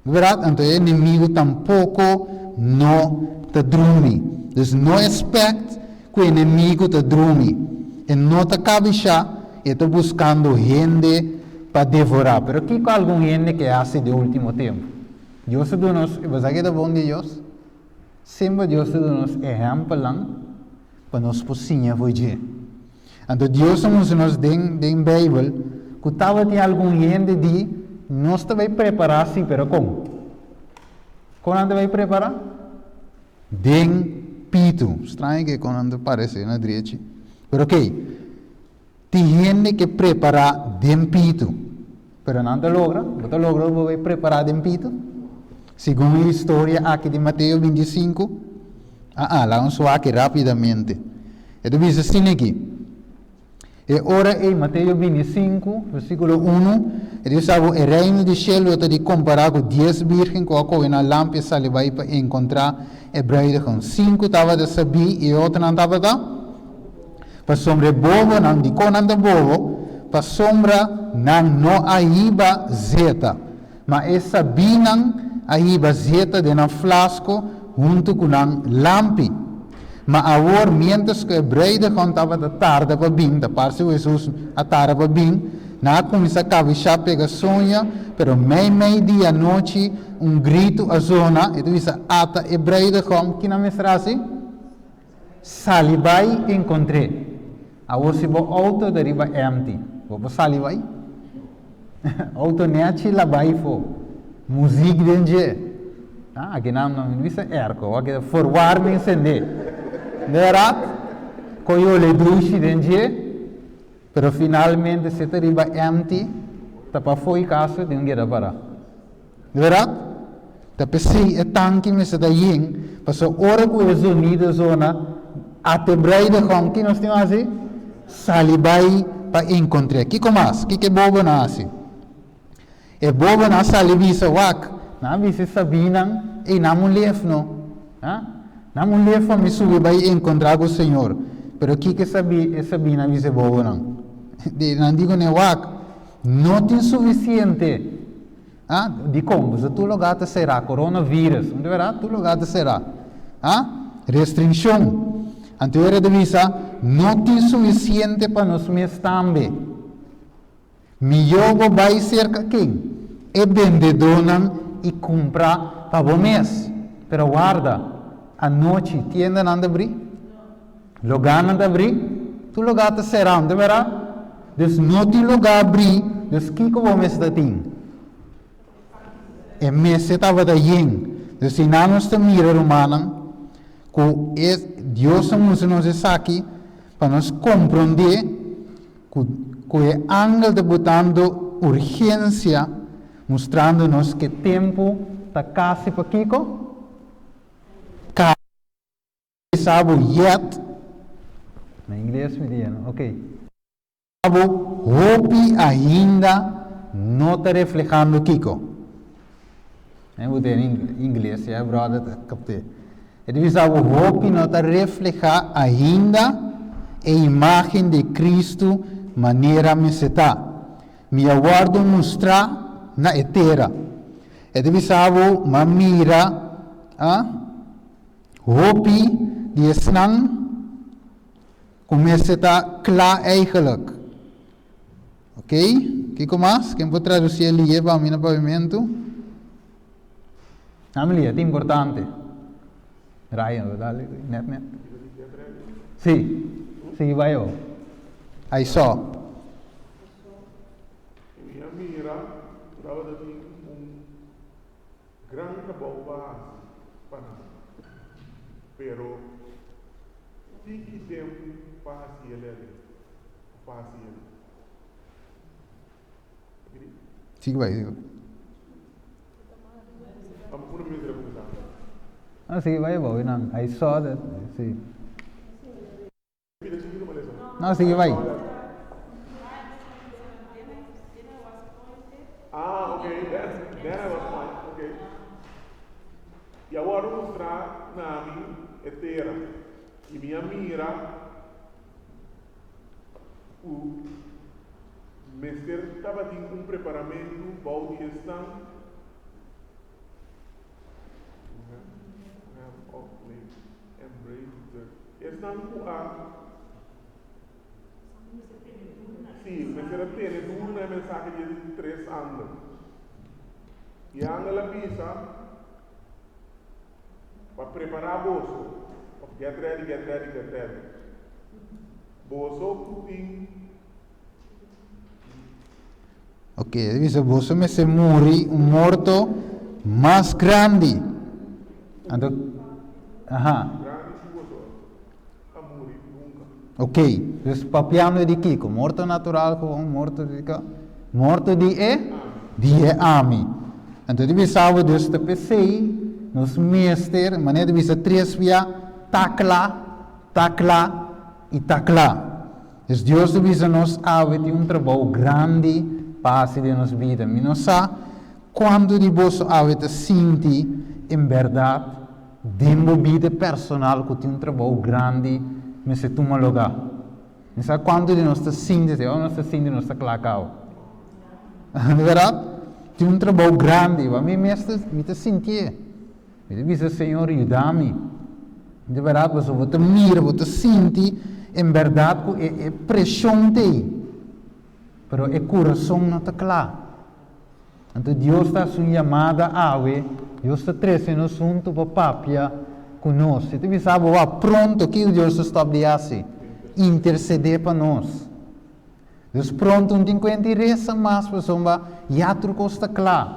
Verdade? Então o inimigo tampouco não está dormindo. Então não expect que o inimigo te dorme e não te cabeça e está buscando gente para devorar. Pero aqui com algum gente que hace de último tempo. Deus te nos, você aqui é bom de Deus? Sempre Deus te nos exemplo para nos pocinha hoje. Então Deus nos den Bíblia que estava tem algum gente de nós te vai preparar sim, pero como? Como te vai preparar? Den pito, estranho que quando aparece na direita. Pero ok, tem gente que prepara dem pito, pero não te logra vai preparar dem pito. Segundo a história aqui de Mateus 25, lá vamos só aqui rapidamente. Então diz assim aqui. E ora em Mateus 25, versículo 1, ele diz: o reino de céu está de comparar com 10 virgens que a na lâmpada sale vai para encontrar a bruidegom. 5 estava de saber e outra não estava da. Para sombra bobo, não de conan de bobo, para sombra não aiba zeta. Mas essa binang aiba zeta de na flasco junto com a lampi. Mas agora, mientras que a bruidegom estava da tarde para bem, da parte de Jesus a tarde para bem, Na começa a cavichar, pega sonha, pero meio dia, noite, grito a zona, e tu visa ata hebreu de como, que na mestrasi? Salibai encontrei. A você bo auto deriva empty. Vou salibai? Auto neachi labai fo. Música dentro. Aqui não visa erco, aqui forward incende. Verdade? Coio le drushi dentro. Pero finalmente se deriva empty, tapa foi caso de guerra para. Verdade? Tapi se é tanki me se da yin, passou hora com o sonido zona, até braida com que nós temos assim, salibai para encontrar. Que mais? Que bobo nasce? É bobo na salivisa wak, na visa sabinan e na mulher não, na mulher me subi vai encontrar com o Senhor. Pero que sabina visa bobo não. Não digo nem wak, não tem suficiente. De como? Se tu lugar será coronavírus, não deverá tu lugar será. Restrição. Então era de visa, não tem suficiente para nós mesmos também. Melhor vai ser quem? É vendedor e comprar para o mês. Pero guarda, a noite tienda não abrir, lugar não abrir, tu lugar será, não deverá? Dus não tem lugar abrir, dus que o mês da tem? E mês estava da yin, dus se não nos mira romana, que Deus nos aqui para nos compreender que é ângulo de botando urgência, mostrando-nos que tempo está quase para Kiko. Sabe yet, na inglês me dizem, ok. Sabe, hope ainda não está reflejando Kiko. Eu vou ter em inglês, é brother, captei. Ele diz, sabe, hope não está reflejando ainda a imagem de Cristo, maneira me está. Me aguardo mostrar na etera. Ele diz, sabe, uma mira, hope die snang começa a estar klaar eigenlijk. Ok? Kijk mais? Quem pode traduzir ali para o meu pavimento? Amelia, é importante. Ryan, dale, net. Sim, vai eu. Aí só. Minha mira, estava dando grande trabalho para pero fique tempo fácil ele. Fique vai. Sim, vai bom, não. Aí só, sim. Não, sim, vai. Okay, then I was fine, okay. E agora vou mostrar na minha etera. E minha mira, o mestre estava tendo preparamento para o gestão. Estão com a. Sim, mas era ter uma mensagem de 3 anos. E a Angela pisa para preparar a bolsa. Get ready. Bolsa, putin. Ok, dice bolsa me se morre morto mais grande. Ok, dus papiano di Kiko, morto natural gewoon, morto di ami. Então we saben dus de PC, nos meester, wanneer we ze 3 via takla. Dus Deus we nos avete trabalho grande passe de nos vida. Mi não sa quando di vosso avete senti in verdade demo vida personal que tem trabalho grande. Me se toma lugar. Não sabe quanto de nós sente, ou nós sente nós clacau. Na verdade, tem trabalho grande, mas me te sentir. Me diz, Senhor, ajuda-me. De verdade, você vai te mirar, vai te sentir, em verdade, é pressão te. pero o coração não está claro. Então Deus está sua chamada a Deus está trazendo assunto para papia conosco. Então você sabe, pronto que Deus está fazendo, interceder para nós. Deus pronto não tem que interessa mais para somba, já tudo está claro.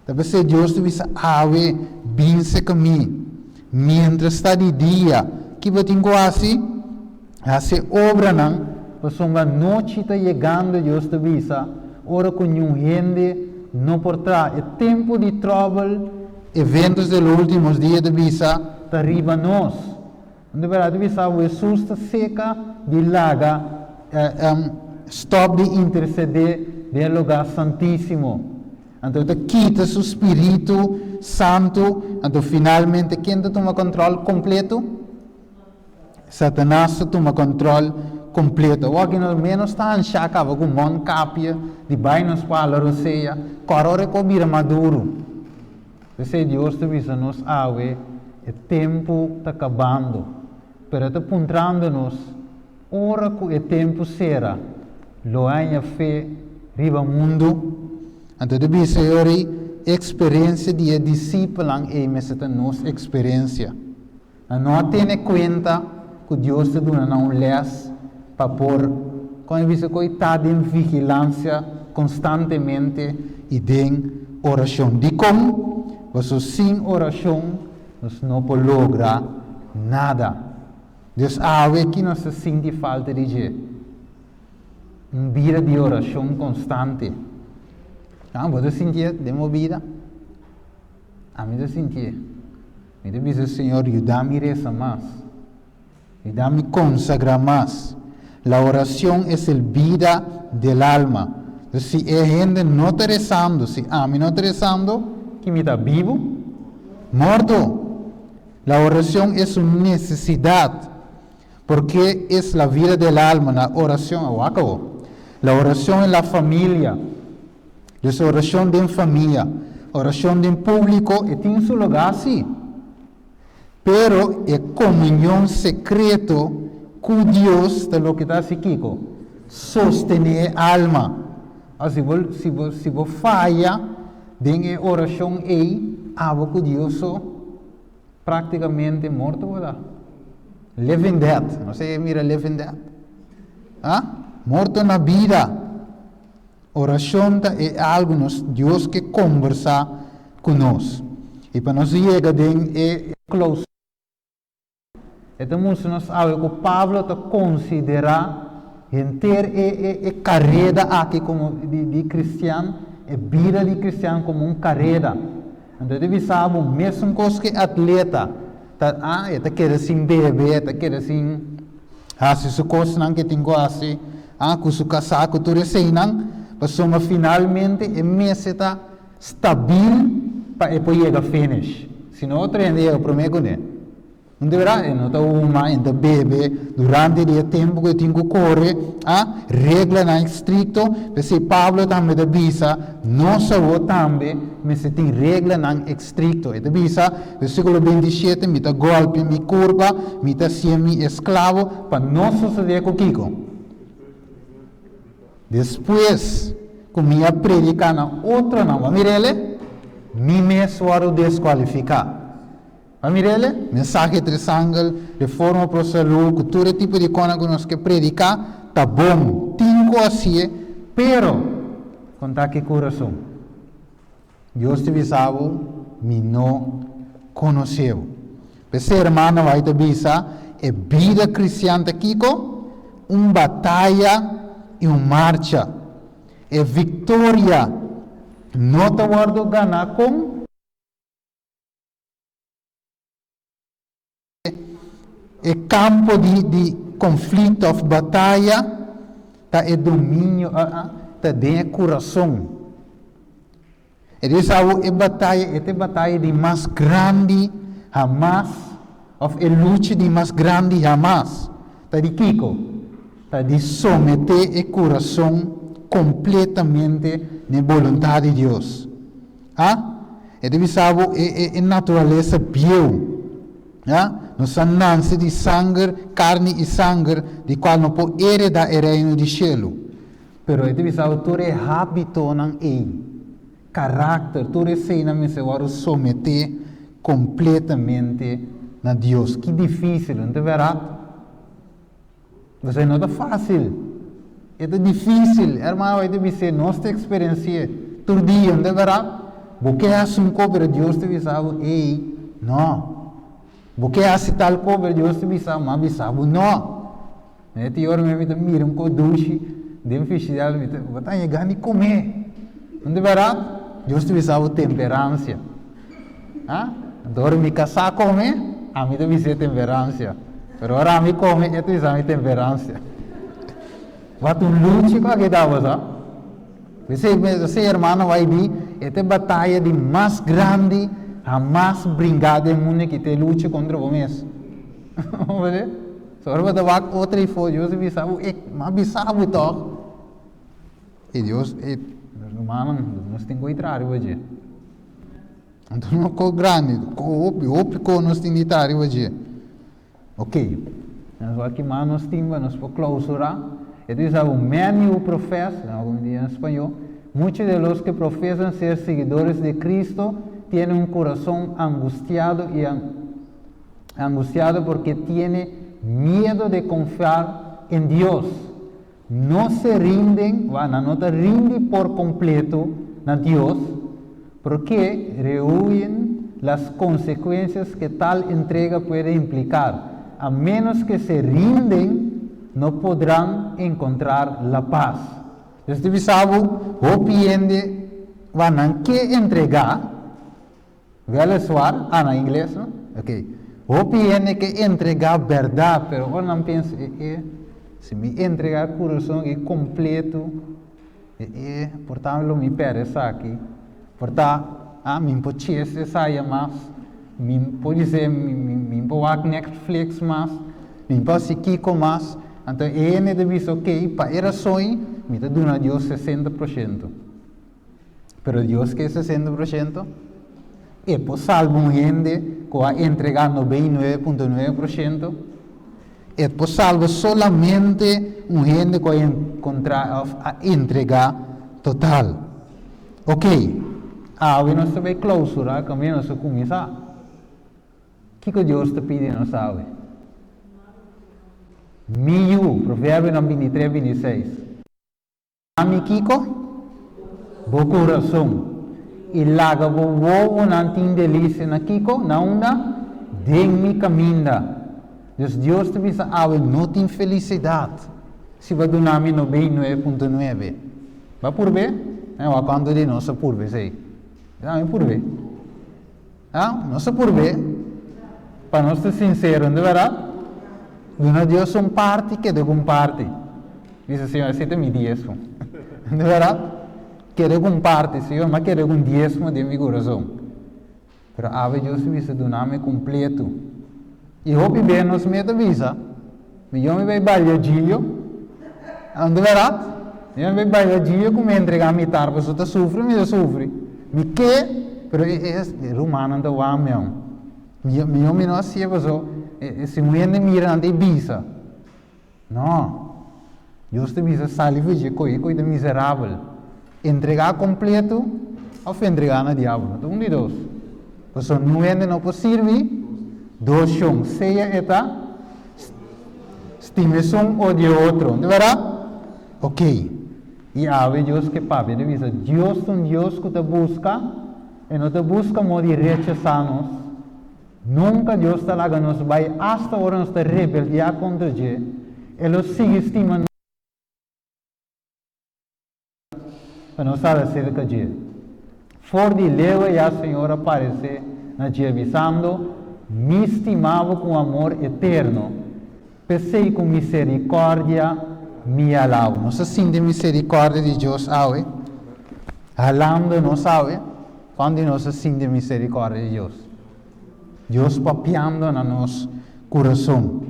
Então Deus está dizendo, bem-se comigo. Mientras está de dia, que vai ter assim, essa obra não, para noite está chegando, Deus está dizendo, ora com um gente não por trás, é tempo de trouble, eventos dos últimos dias de visa, está arriba a nós. De verdade, Jesus está seca de laga, stop de interceder do lugar santíssimo. Então, quita seu Espírito Santo. Então, finalmente, quem toma controle completo? Satanás toma controle completo. O que no menos está em chaca, com mon capia, de bainos para a roceia, corore com bira maduro. Você Deus te visa nos awe, o tempo está acabando. Pero está apontando-nos, ora que o tempo será, lo há fé, riba mundo. Então, deve ser a experiência de discípulo e meseta nossa experiência. Não tem conta que Deus te dá um les para pôr, como você está em vigilância constantemente e em oração. De como, você sem oração, nós não podemos lograr nada. Deus sabe que nós sente falta de jeito. Uma vida de oração constante. Você sentir de uma vida? A mim eu sentir. Eu digo, Senhor, ajuda-me a rezar mais. Ajuda-me a consagrar mais. A oração é a vida do alma. Se a gente não está rezando, se a mim não está rezando, que me está vivo? Morto. A oração é uma necessidade. Porque é a vida do alma. A oração, a oração é a família. A oração de família, oração de público, e tem seu lugar sim. Pero é comunhão secreto com Deus, de lo que está aqui, sostener a alma. Se você falha, tem a oração aí, aba com Deus, praticamente morto, ¿verdad? Living dead, não sei, mira, living dead. Morto na vida. Oração é algo que Deus que conversa conosco. E para nós chegar a close. Então, nós algo que Pablo está considerar ter a kareda aqui como de cristiano, a vida de cristiano como kareda. Então, deve saber o mesmo coisa que atleta. Está querendo assim bebê, está querendo assim, se isso coisa não que tem assim, com seu casaco, tudo assim, não. Mas finalmente a mesa está estável para depois chegar a finish. Se não, treine o primeiro né. Não deverá, não está uma, ainda bebe, durante o tempo que tem que correr, regra não é estricto, porque Pablo também avisa, não só também, mas tem regra não é estricto. Ele avisa, versículo 27, me está golpe, me curva, me está semi-esclavo, para não suceder com Kiko. Depois, comia predicar na outra não, mirele, me mesmo desqualificar. Mirele, mensagem de sangue, reforma para a saúde, todo tipo de coisa que nós que predicar, tá bom, tem que assim, pero, contar que coração. Deus te avisava, me não conheceu. Esse irmão vai te avisar, é vida cristã aqui, batalha e marcha. É vitória. Não te guardo ganhar com é campo de conflito, de batalha, é domínio, está dentro do coração. É batalha de mais grande jamás, ou é luta de mais grande jamás. Está de Kiko, está de someter o coração completamente na vontade de Deus. Deve saber é natureza bio. Nossa nasce de sangue, carne e sangue, de qual não pode heredar o reino do céu. Pero ito bisao ture habito ng carácter, ture sei na me se waro someter completamente na Deus. Que difícil, não é verdade? Você não é fácil. É difícil, irmão, é difícil. Nossa experiência, todo dia, não é verdade? Porque assim cobre Deus te bisao, não. Porque assim tal cobre Deus te bisao, mas bisao, não. É te hora me mira um coduche, dem festival, me botar em gani comer. Não é verdade? Deus te bisao temperância. Ah? Dorme casar comer, a mim te bisao temperância. Pero ora a mim come, é te bisao temperância. Wat een luce com que dava, sabe? Você irmão vai ver, esta batalha de mais grande, a mais brigada no mundo que te luta contra o mesmo. Olha, só para dar outra e foi, Deus bisavo, mas bisavo toch? E Deus, irmão, nós temos que entrar hoje. Então não é grande, o nós temos que entrar hoje. Ok, nós vamos aqui, mas nós temos que clausurar. Então, many profesan, como diz em espanhol, muitos de los que profesan ser seguidores de Cristo tienen un corazón angustiado porque tiene miedo de confiar en Dios. No se rinden, no te rinden por completo a Dios, porque rehuyen las consecuencias que tal entrega puede implicar. A menos que se rinden, no podrán encontrar la paz. Este bisabo, opiende, van a que entregar, vale suar, en inglés, ¿no? Ok. Opiende que entregar verdad, pero ahora no pienso, si me entregar corazón es completo, portanto, mi pereza aqui, portanto, me pochese saia mais, me pode ser, me pode Netflix mais, me pode Kiko mais. Então, ele deve ser ok, para era sonho, me está dando a Deus 60%. Pero Deus quer 60%, e por salvo um gente que vai entregar 99,9%, e por salvo solamente um gente que vai encontrar a entregar total. Ok, nós vamos clausurar, como nós vamos começar. O que Deus está pedindo, sabe? Miu, Provérbio 23, 26. Ami Kiko, bo coração. E laga bo nantin delícia na Kiko, na onda, den-me caminda. Dus Deus te bisa awe não tem felicidade. Se vai donar me 99,9. Vai por ver? É o quanto de nossa por ver, sei. Não, por ver. Nossa por ver. Para nós ser sincero, não é verdade? Dona Deus uma parte que de uma parte. Diz Senhor, aceita mi diezmo. De verdade? Quero uma parte, Senhor, mas quero um diezmo de meu coração. Pero a Deus visa donar-me completo. E hope bem nos meta visa. Eu me vai balhadilho. De verdade? Eu me vai balhadilho como entregar me tarde, você está sofrendo, me sofre. Me que? Pero é romano da o meu. Meu me não assim, se mulher mira ante bisa. Não. Deus te visa saliva de coisa miserável. Entregar completo ou entregar na diabo. Um de dois. Porque não é não possível. Dois são. Seja eta estimação ou de outro. De verdade? Ok. E há Deus que papi. Deus é um Deus que te busca e não te busca modo de rechazar-nos. Nunca Deus está lá, nos vai hasta ahora nos rebeldear contra Ele. Ele sigue estimando para nós saber acerca de Ele. For de leva e a Senhora aparecer na dia avisando, me estimava com amor eterno, pensei com misericórdia, me alabo. Nós assim de misericórdia de Deus, alando nós, quando nós assim de misericórdia de Deus. Deus papiando na nosso coração.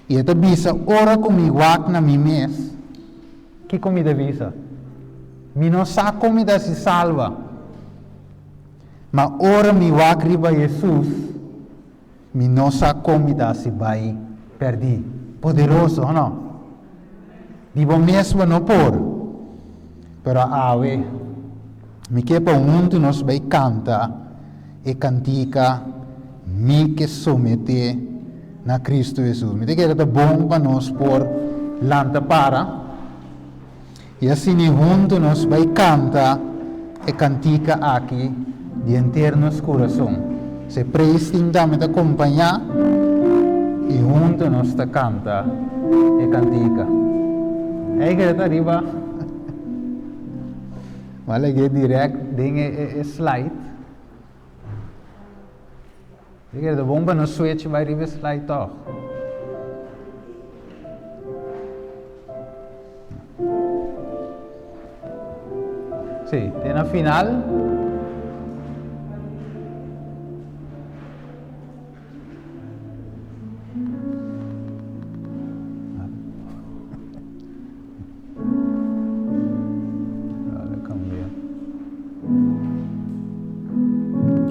E esta bisa, ora comigo na mi mês. Que comida bisa? Mi não sa comida se salva. Mas ora mi wak riba Jesus. Mi não sa comida se vai perder. Poderoso, não? Dibo mesmo não por. Pero ave, me que para junto nós vai canta e cantica me que somete na Cristo Jesus. Me que era bom para nós por lanta para e assim junto nós vai canta e cantica aqui de inteiro nosso coração. Se prestindamente acompanhar e junto nós ta canta e cantica. É que está arriba. Vale que direct ding slide. Ik heb de bomba no switch bij die slide toch. Sim, tem na final.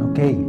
Ok.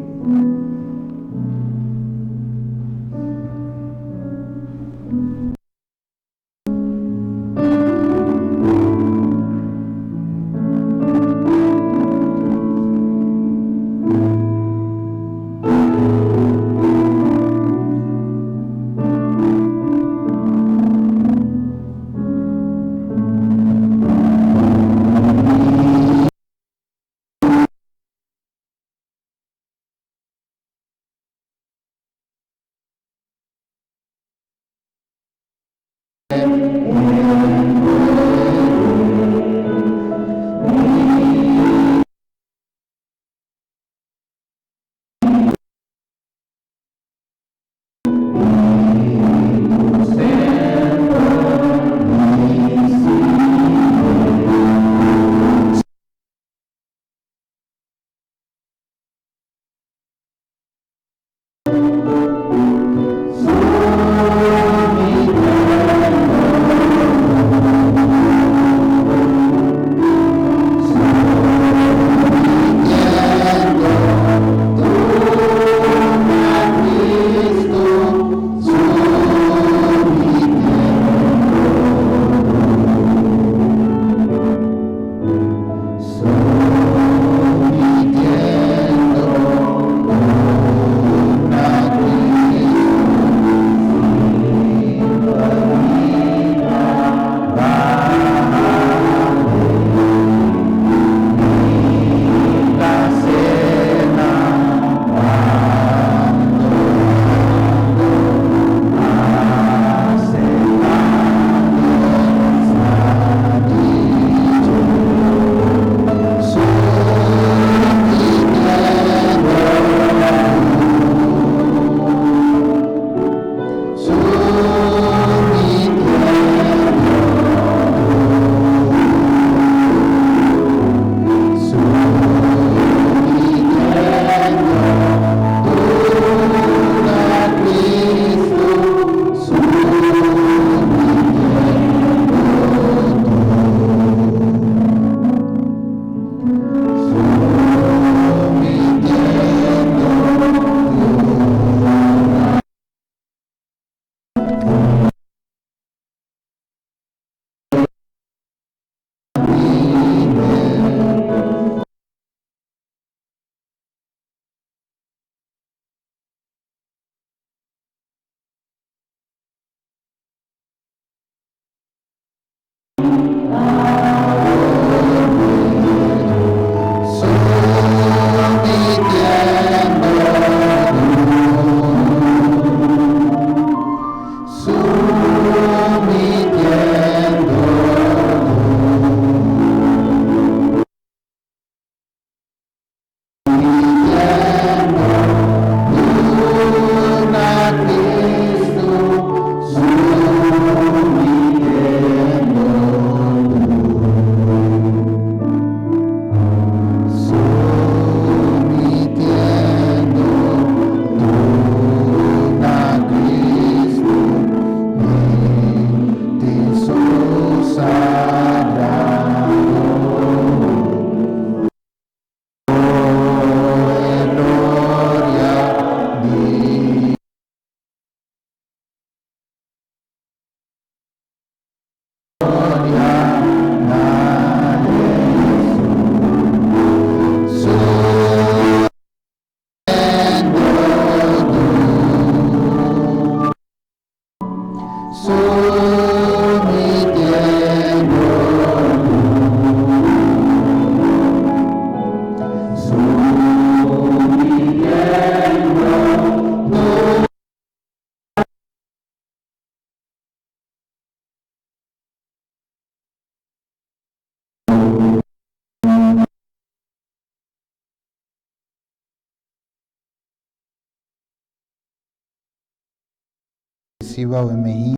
siwa we mehi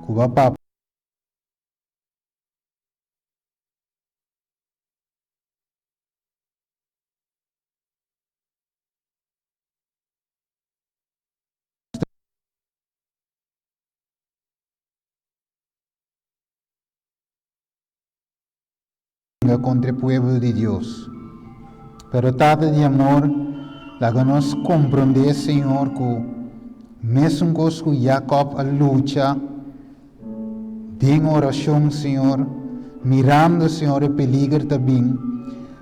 kuba papa contra el pueblo de Dios. Pero Tata de amor, la que nos comprende, Señor, que mesmo que Jacob a lucha, en oración, Señor, mirando, Señor, el peligro también.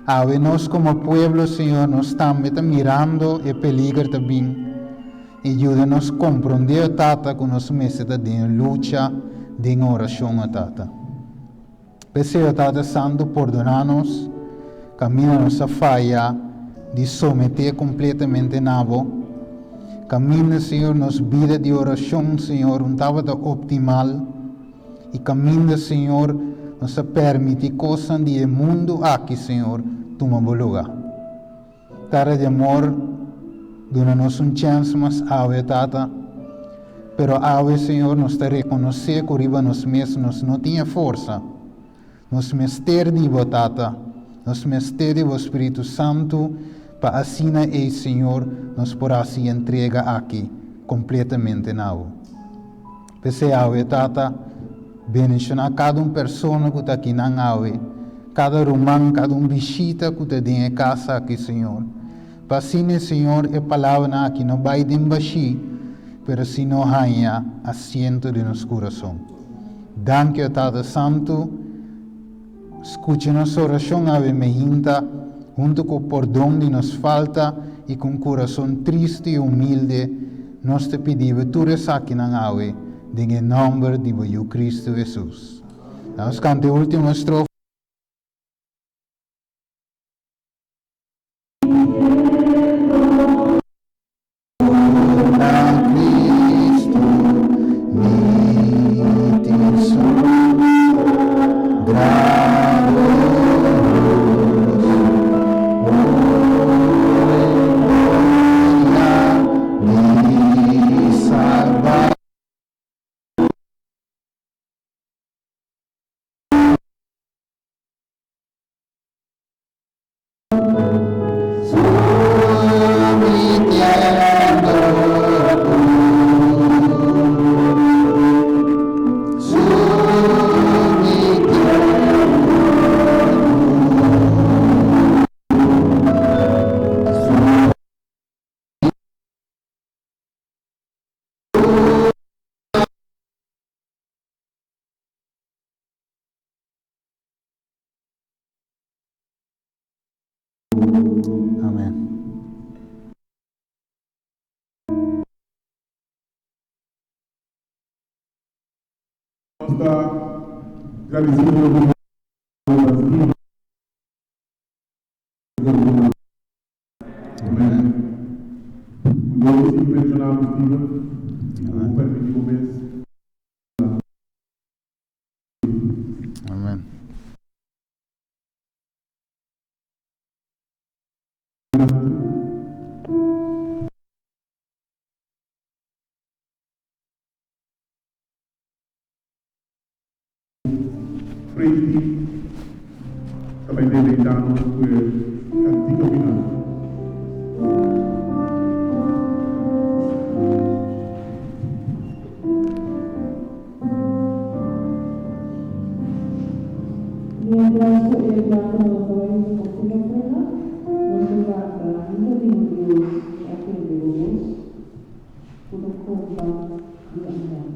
A nós como pueblo, Señor, nos también mirando el peligro también. Y ayúdanos a comprender, Tata, que nos meses de lucha, de oración, Tata. Peseo, Tata Santo, perdonanos, camina-nos a falha de someter completamente nabo. Camina, Senhor, nos vida de oração, Senhor, optimal. E camina, Senhor, nos permite coisas do mundo aqui, Senhor, toma lugar. Tara de amor, dona-nos chance, mas ave, Tata. Pero ave, Senhor, nos te reconhecer que arriba nos mesmos não tinha força. Nos mistério de Tata, nos mistério do Espírito Santo, para assim, Senhor, nos por assim entrega aqui, completamente novo. Pese ave, Tata, bendicionar cada pessoa que está aqui na ave, cada romano, cada visita que está dentro da casa aqui, Senhor. Para assim, Senhor, a palavra aqui não vai de bashi, mas se não ganha assento de nosso coração. Danke, Tata Santo. Escucha nossa oração, Ave Mehinta, junto com o perdão de nos falta e com o coração triste e humilde, nós te pedimos tu aqui na Ave, em nome de Cristo Jesus. Vamos cantar a última estrofe. Amém. Está agradecido Vamos impressionar o Steven. Vamos permitir o mês. Amém. Frente também deitando por antiga opinião. Mientras el gato no puede conseguir frena, no se trata de Dios y aquel de vos, por culpa de amor.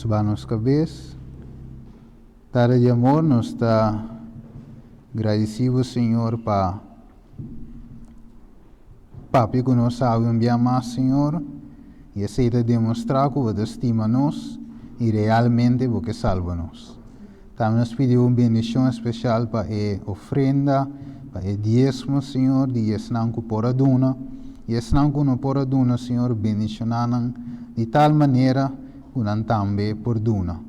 Vamos baixar nossa cabeça. Tada de amor, nós está agradecido, Senhor, para papi que nós sabe enviar mais, Senhor, e aceita demonstrar que você estima nós e realmente você salva nós. Também nos pediu uma bendição especial para a ofrenda, para o diezmo, Senhor, de não que por aduna, e não que não por aduna, Senhor, bendicionaram de tal maneira que não também por duna.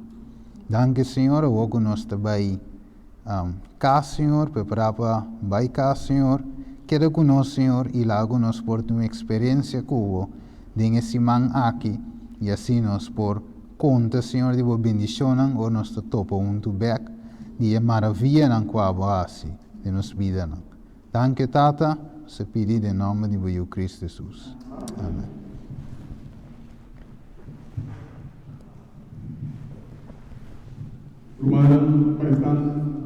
Danke, Senhor, o que nós também cá, Senhor, preparar para vai cá, Senhor, queda conosco, Senhor, e lá conosco por uma experiência cubo, de esse man aqui, e assim nós por conta, Senhor, de bendicionam, ou nós topo muito back, de maravilha na qual base de nos vida. Danke, Tata, se pedi em nome de Jesus Cristo Jesus. Amém. Rumana, para